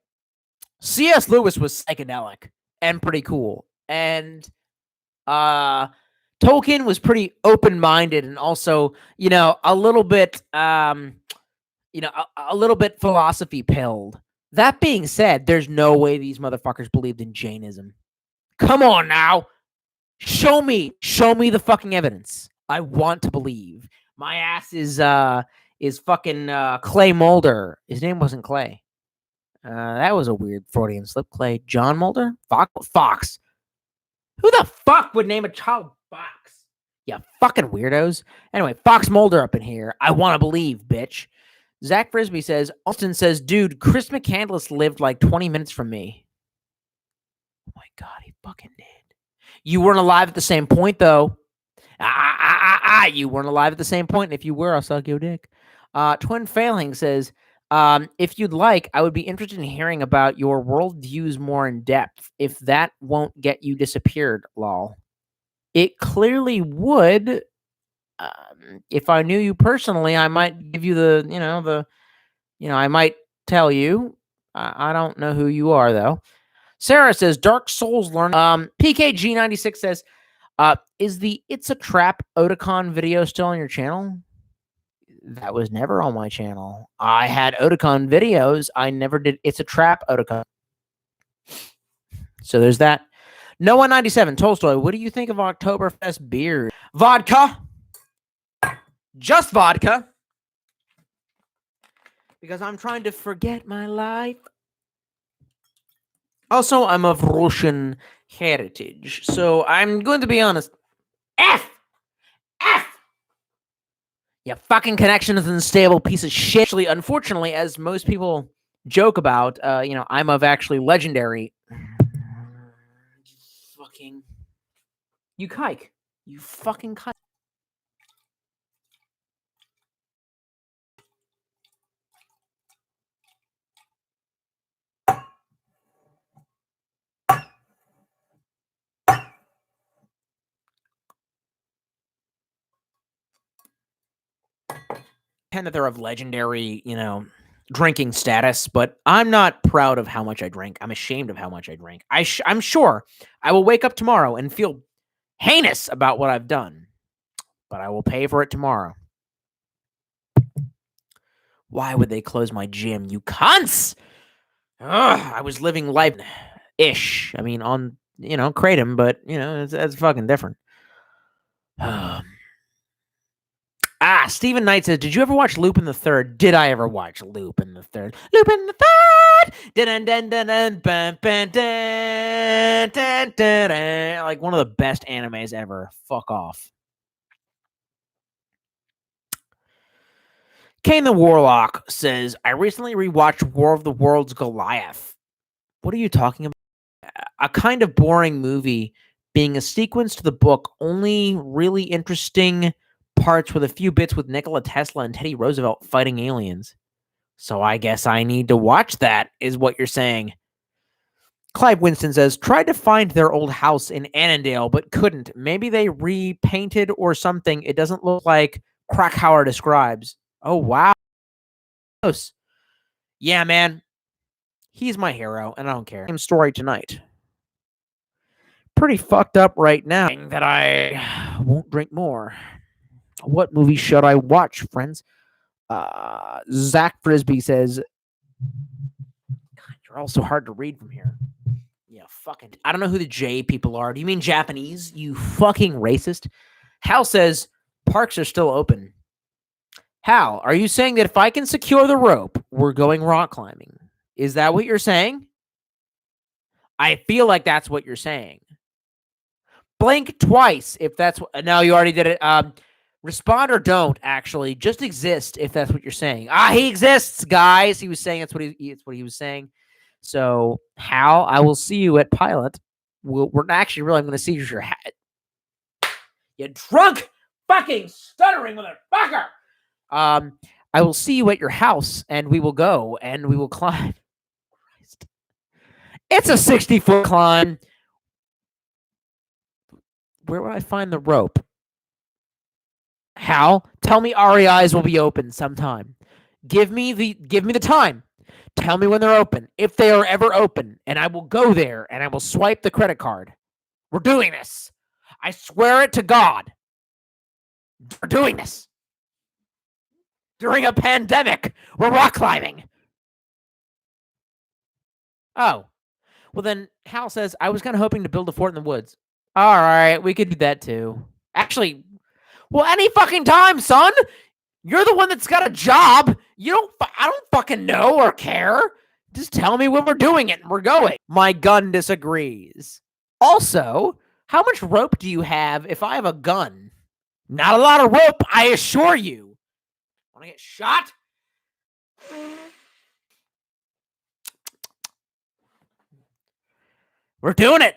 Speaker 1: C.S. Lewis was psychedelic and pretty cool. And Tolkien was pretty open-minded and also, a little bit... a little bit philosophy pilled. That being said, there's no way these motherfuckers believed in Jainism. Come on now. Show me the fucking evidence. I want to believe. My ass is fucking Clay Mulder. His name wasn't Clay. That was a weird Freudian slip. Clay John Mulder? Fox. Who the fuck would name a child Fox? You fucking weirdos. Anyway, Fox Mulder up in here. I want to believe, bitch. Zach Frisbee says, Austin says, dude, Chris McCandless lived like 20 minutes from me. Oh my God, he fucking did. You weren't alive at the same point, though. You weren't alive at the same point. And if you were, I'll suck your dick. Twin Failing says, if you'd like, I would be interested in hearing about your worldviews more in depth. If that won't get you disappeared, lol. It clearly would. If I knew you personally, I might give you I might tell you. I don't know who you are, though. Sarah says, Dark Souls learn. PKG96 says, is the It's a Trap Otakon video still on your channel? That was never on my channel. I had Otakon videos. I never did It's a Trap Otakon. So there's that. Noah 97 Tolstoy, what do you think of Oktoberfest beer? Vodka. Just vodka. Because I'm trying to forget my life. Also, I'm of Russian heritage. So I'm going to be honest. F! You fucking connection is an unstable piece of shit. Actually, unfortunately, as most people joke about, I'm of actually legendary. Fucking. You kike. You fucking kike. That they're of legendary, drinking status, but I'm not proud of how much I drink. I'm ashamed of how much I drink. I'm sure I will wake up tomorrow and feel heinous about what I've done, but I will pay for it tomorrow. Why would they close my gym, you cunts? Ugh, I was living life-ish. I mean, on, Kratom, but, it's fucking different. Stephen Knight says, did you ever watch Lupin the Third? Did I ever watch Lupin the Third? Lupin the Third! Like one of the best animes ever. Fuck off. Kane the Warlock says, I recently rewatched War of the Worlds Goliath. What are you talking about? A kind of boring movie, being a sequence to the book, only really interesting parts with a few bits with Nikola Tesla and Teddy Roosevelt fighting aliens. So I guess I need to watch that, is what you're saying. Clive Winston says, tried to find their old house in Annandale, but couldn't. Maybe they repainted or something. It doesn't look like Krakauer describes. Oh, wow. Yeah, man. He's my hero, and I don't care. Same story tonight. Pretty fucked up right now that I won't drink more. What movie should I watch, friends? Zach Frisbee says, God, you're all so hard to read from here. Yeah, fucking. I don't know who the J people are. Do you mean Japanese? You fucking racist. Hal says, parks are still open. Hal, are you saying that if I can secure the rope, we're going rock climbing? Is that what you're saying? I feel like that's what you're saying. Blink twice if that's what. No, you already did it. Respond or don't, actually. Just exist if that's what you're saying. He exists, guys. He was saying that's what he was saying. So, Hal, I will see you at Pilot. We're actually really going to see your hat. You drunk fucking stuttering motherfucker. I will see you at your house, and we will go, and we will climb. Christ. It's a 60-foot climb. Where would I find the rope? Hal, tell me REIs will be open sometime. Give me the time. Tell me when they're open, if they are ever open, and I will go there and I will swipe the credit card. We're doing this. I swear it to God. We're doing this. During a pandemic, we're rock climbing. Oh. Well, then Hal says, I was kind of hoping to build a fort in the woods. All right, we could do that too. Actually, well, any fucking time, son. You're the one that's got a job. I don't fucking know or care. Just tell me when we're doing it and we're going. My gun disagrees. Also, how much rope do you have if I have a gun? Not a lot of rope, I assure you. Want to get shot? We're doing it.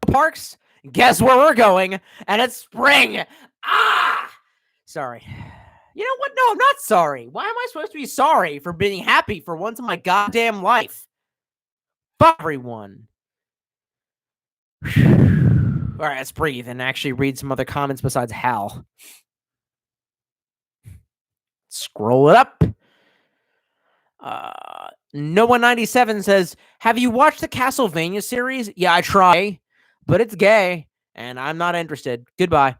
Speaker 1: Parks, guess where we're going? And it's spring. Sorry. You know what? No, I'm not sorry. Why am I supposed to be sorry for being happy for once in my goddamn life? Fuck everyone. All right, let's breathe and actually read some other comments besides Hal. Scroll it up. Noah97 says, have you watched the Castlevania series? Yeah, I try, but it's gay, and I'm not interested. Goodbye.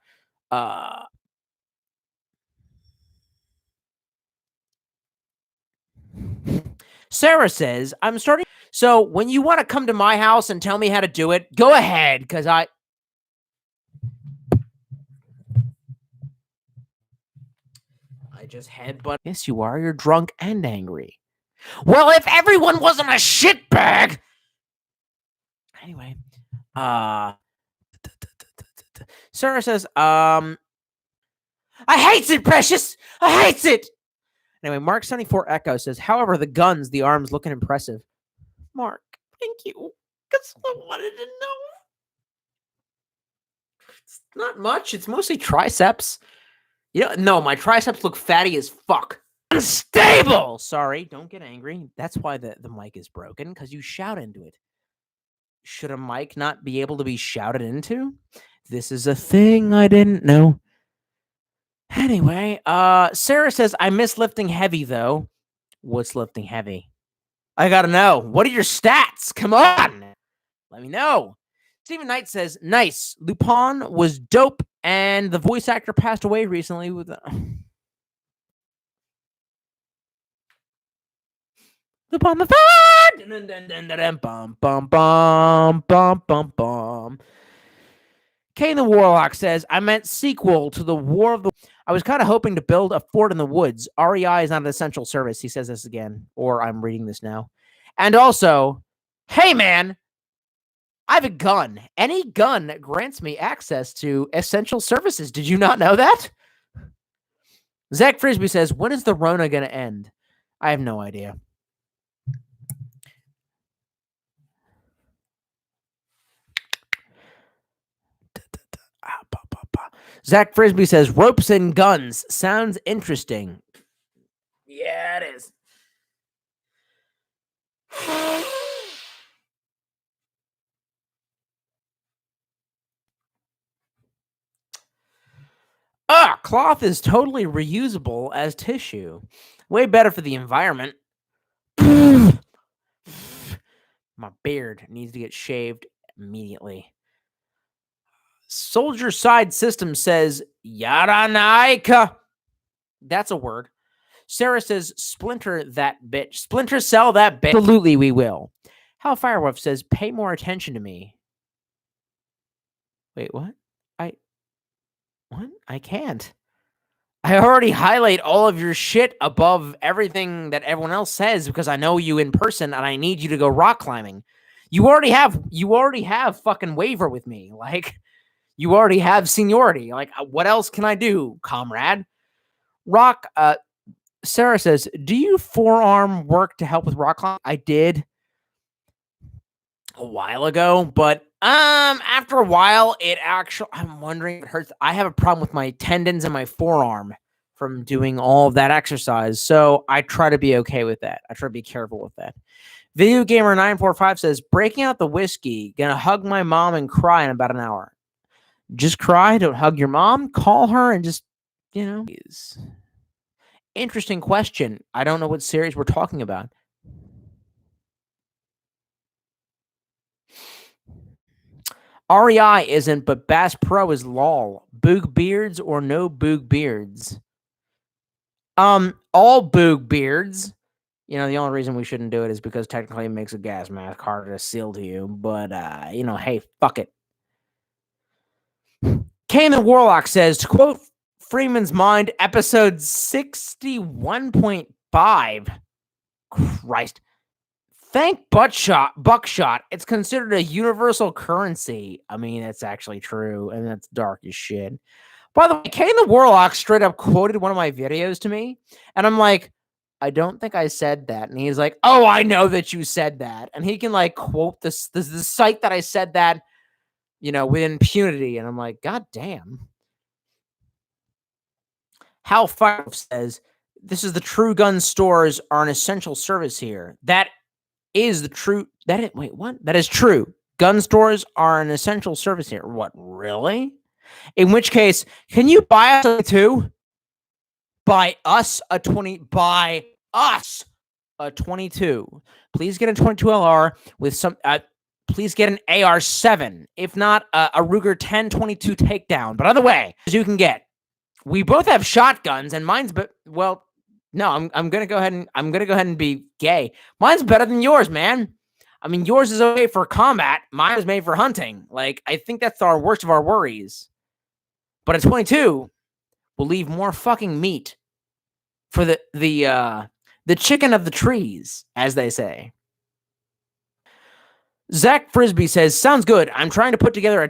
Speaker 1: Sarah says, I'm starting. So when you want to come to my house and tell me how to do it, go ahead, because I just headbutt. Yes, you are. You're drunk and angry. Well, if everyone wasn't a shitbag. Anyway, Sarah says, I hates it, Precious. I hates it. Anyway, Mark74 Echo says, however, the guns, the arms looking impressive. Mark, thank you. Because I wanted to know. It's not much. It's mostly triceps. No, my triceps look fatty as fuck. Unstable! Sorry, don't get angry. That's why the mic is broken, because you shout into it. Should a mic not be able to be shouted into? This is a thing I didn't know. Anyway, Sarah says, I miss lifting heavy, though. What's lifting heavy? I gotta know. What are your stats? Come on. Let me know. Stephen Knight says, nice. Lupin was dope, and the voice actor passed away recently with... Lupin the Third! Bum, bum, bum, bum, bum, bum. Kane the Warlock says, I meant sequel to the War of the... I was kind of hoping to build a fort in the woods. REI is not an essential service. He says this again, or I'm reading this now. And also, hey, man, I have a gun. Any gun grants me access to essential services. Did you not know that? Zach Frisbee says, when is the Rona going to end? I have no idea. Zach Frisbee says, ropes and guns. Sounds interesting. Yeah, Yeah, it is. Cloth is totally reusable as tissue. Way better for the environment. My beard needs to get shaved immediately. Soldier Side System says, Yaranaika. That's a word. Sarah says, splinter that bitch. Splinter cell that bitch. Absolutely, we will. Hal Firewolf says, pay more attention to me. Wait, what? What? I can't. I already highlight all of your shit above everything that everyone else says because I know you in person and I need you to go rock climbing. You already have fucking waiver with me. Like, you already have seniority. Like, what else can I do, comrade? Rock, Sarah says, do you forearm work to help with rock climbing? I did a while ago, but after a while, I'm wondering if it hurts. I have a problem with my tendons and my forearm from doing all of that exercise, so I try to be okay with that. I try to be careful with that. Video Gamer 945 says, breaking out the whiskey, gonna hug my mom and cry in about an hour. Just cry, don't hug your mom, call her and just, interesting question. I don't know what series we're talking about. REI isn't, but Bass Pro is lol. Boog beards or no boog beards? All boog beards. The only reason we shouldn't do it is because technically it makes a gas mask harder to seal to you. But, hey, fuck it. Kane the Warlock says, to quote Freeman's Mind, episode 61.5. Christ. Thank Buckshot. It's considered a universal currency. I mean, that's actually true, and that's dark as shit. By the way, Kane the Warlock straight up quoted one of my videos to me, and I'm like, I don't think I said that. And he's like, oh, I know that you said that. And he can like quote the site that I said that, with impunity. And I'm like, God damn. Hal Fire says, this is the True Gun stores are an essential service here. That is true. Wait, what? That is true. Gun stores are an essential service here. What, really? In which case, can you buy us a 22? Buy us a 22. Please get a 22 LR with some. Please get an AR-7. If not, a Ruger 10-22 takedown. But other way, as you can get. We both have shotguns, and mine's no, I'm gonna go ahead and be gay. Mine's better than yours, man. I mean, yours is okay for combat. Mine is made for hunting. Like, I think that's our worst of our worries. But a 22 will leave more fucking meat for the chicken of the trees, as they say. Zach Frisbee says, sounds good. I'm trying to put together a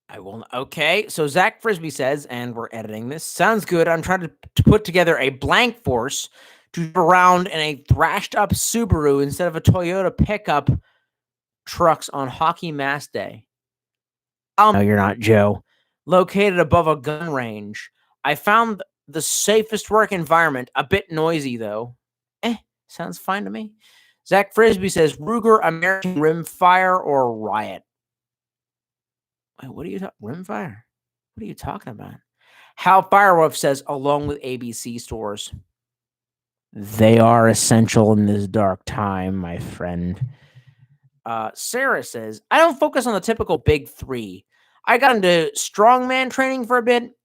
Speaker 1: I will. Okay, so Zach Frisbee says, and we're editing this. Sounds good. I'm trying to put together a blank force to around in a thrashed up Subaru instead of a Toyota pickup trucks on Hockey Mass Day. No, you're not, Joe. Located above a gun range. I found the safest work environment. A bit noisy, though. Sounds fine to me. Zach Frisbee says, Ruger, American Rimfire, or Riot? Wait, what are you talking? Rimfire? What are you talking about? Hal Firewolf says, along with ABC stores. They are essential in this dark time, my friend. Sarah says, I don't focus on the typical big three. I got into strongman training for a bit.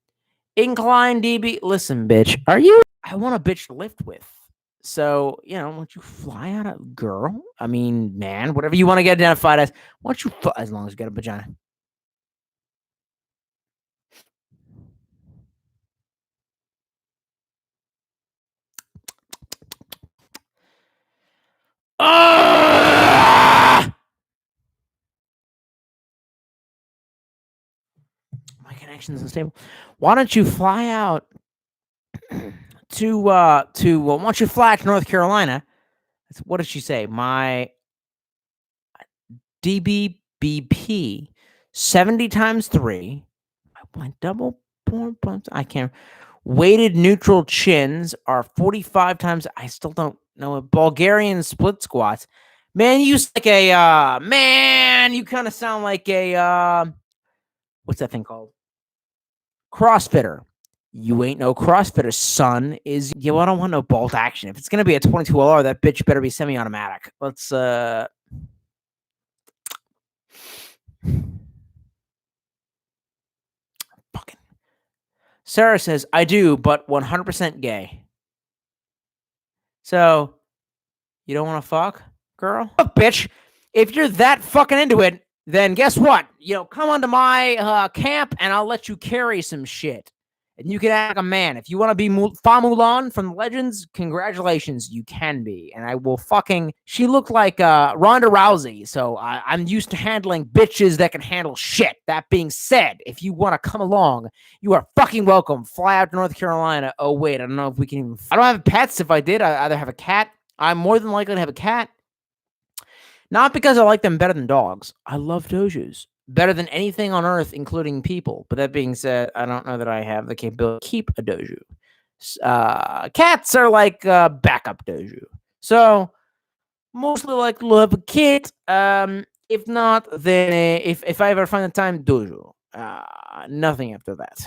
Speaker 1: Incline, DB. Listen, bitch, I want a bitch to lift with. So, won't you fly out a girl? I mean, man, whatever you want to get identified as, won't you as long as you got a vagina. My connection's unstable. Why don't you fly out to why don't you fly to North Carolina? What did she say? My DBBP 70 times 3. My double bumps. I can't. Weighted neutral chins are 45 times. I still don't know it. Bulgarian split squats. Man, you like a man, you kind of sound like a what's that thing called? CrossFitter. You ain't no CrossFitter, son. I don't want no bolt action. If it's gonna be a 22 LR, that bitch better be semi-automatic. Let's fucking Sarah says, I do, but 100% gay. So you don't want to fuck, girl? Look, bitch, if you're that fucking into it, then guess what? Come onto my camp and I'll let you carry some shit. And you can act like a man. If you want to be Fa Mulan from the Legends, congratulations, you can be. And I will fucking... She looked like Ronda Rousey, so I'm used to handling bitches that can handle shit. That being said, if you want to come along, you are fucking welcome. Fly out to North Carolina. Oh, wait, I don't know if we can even... I don't have pets. If I did, I'd either have a cat. I'm more than likely to have a cat. Not because I like them better than dogs. I love dojos better than anything on earth, including people. But that being said, I don't know that I have the capability to keep a dojo. Cats are like backup dojo. So mostly like to have a kid. If not, then if I ever find the time, dojo. Nothing after that.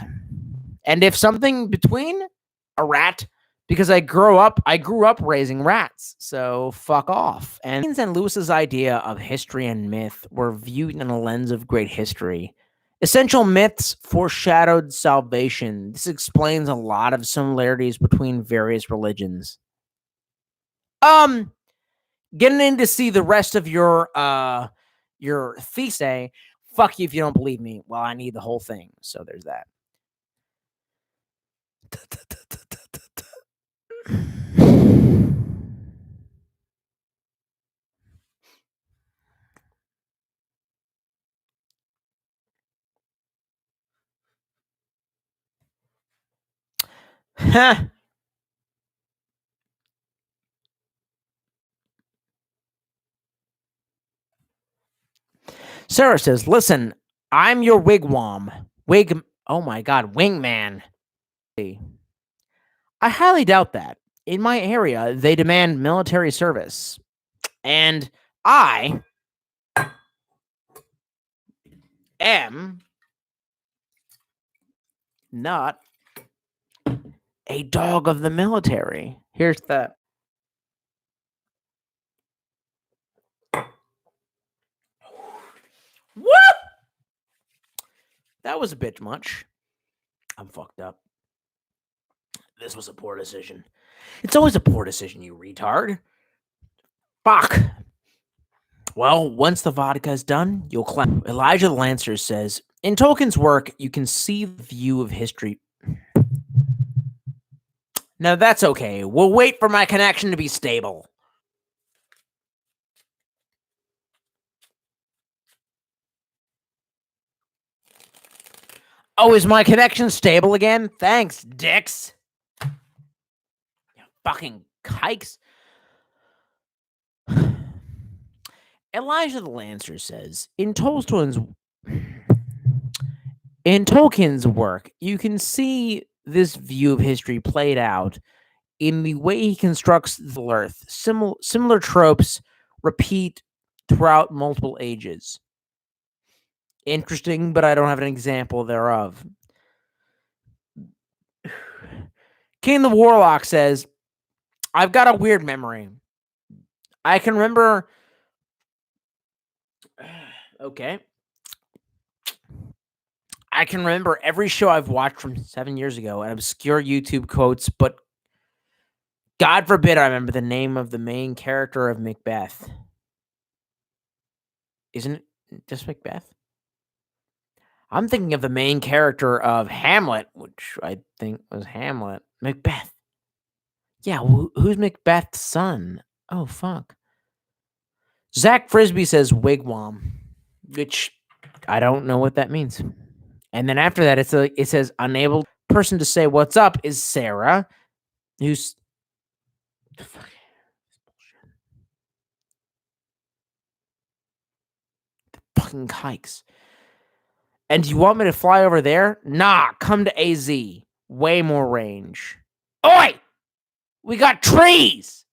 Speaker 1: And if something between, a rat, because I grew up raising rats, so fuck off. And Lewis's idea of history and myth were viewed in a lens of great history. Essential myths foreshadowed salvation. This explains a lot of similarities between various religions. Getting in to see the rest of your thesis. Fuck you if you don't believe me. Well, I need the whole thing, so there's that. Sarah says, listen, I'm your wigwam. Oh my God, wingman. I highly doubt that. In my area, they demand military service. And I am not a dog of the military. Here's the... What? That was a bit much. I'm fucked up. This was a poor decision. It's always a poor decision, you retard. Fuck. Well, once the vodka is done, you'll clap. Elijah the Lancer says, in Tolkien's work, you can see the view of history. Now that's okay. We'll wait for my connection to be stable. Oh, is my connection stable again? Thanks, dicks. You fucking kikes. Elijah the Lancer says, in Tolkien's work, you can see this view of history played out in the way he constructs the earth. Similar tropes repeat throughout multiple ages. Interesting, but I don't have an example thereof. King the Warlock says, I've got a weird memory. I can remember... Okay. I can remember every show I've watched from 7 years ago and obscure YouTube quotes, but God forbid I remember the name of the main character of Macbeth. Isn't it just Macbeth? I'm thinking of the main character of Hamlet, which I think was Hamlet. Macbeth. Yeah, who's Macbeth's son? Oh, fuck. Zach Frisbee says wigwam, which I don't know what that means. And then after that, it says unable person to say what's up is Sarah, who's... Fucking kikes. And you want me to fly over there? Nah, come to AZ. Way more range. Oi! We got trees!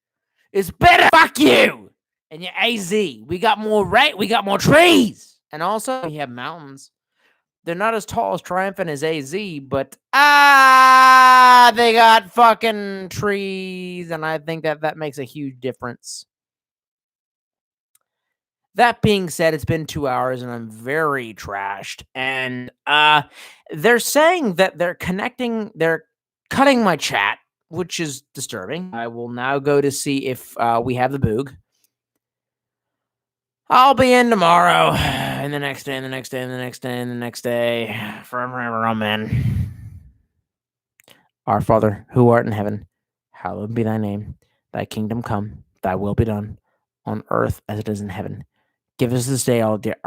Speaker 1: It's better. Fuck you! And your AZ. We got more we got more trees! And also, we have mountains. They're not as tall as Triumphant as AZ, but they got fucking trees, and I think that makes a huge difference. That being said, it's been 2 hours and I'm very trashed. And they're saying that they're cutting my chat, which is disturbing. I will now go to see if we have the boog. I'll be in tomorrow, and the next day, and the next day, and the next day, and the next day. Forever, amen. Our Father, who art in heaven, hallowed be thy name. Thy kingdom come, thy will be done, on earth as it is in heaven. Give us this day all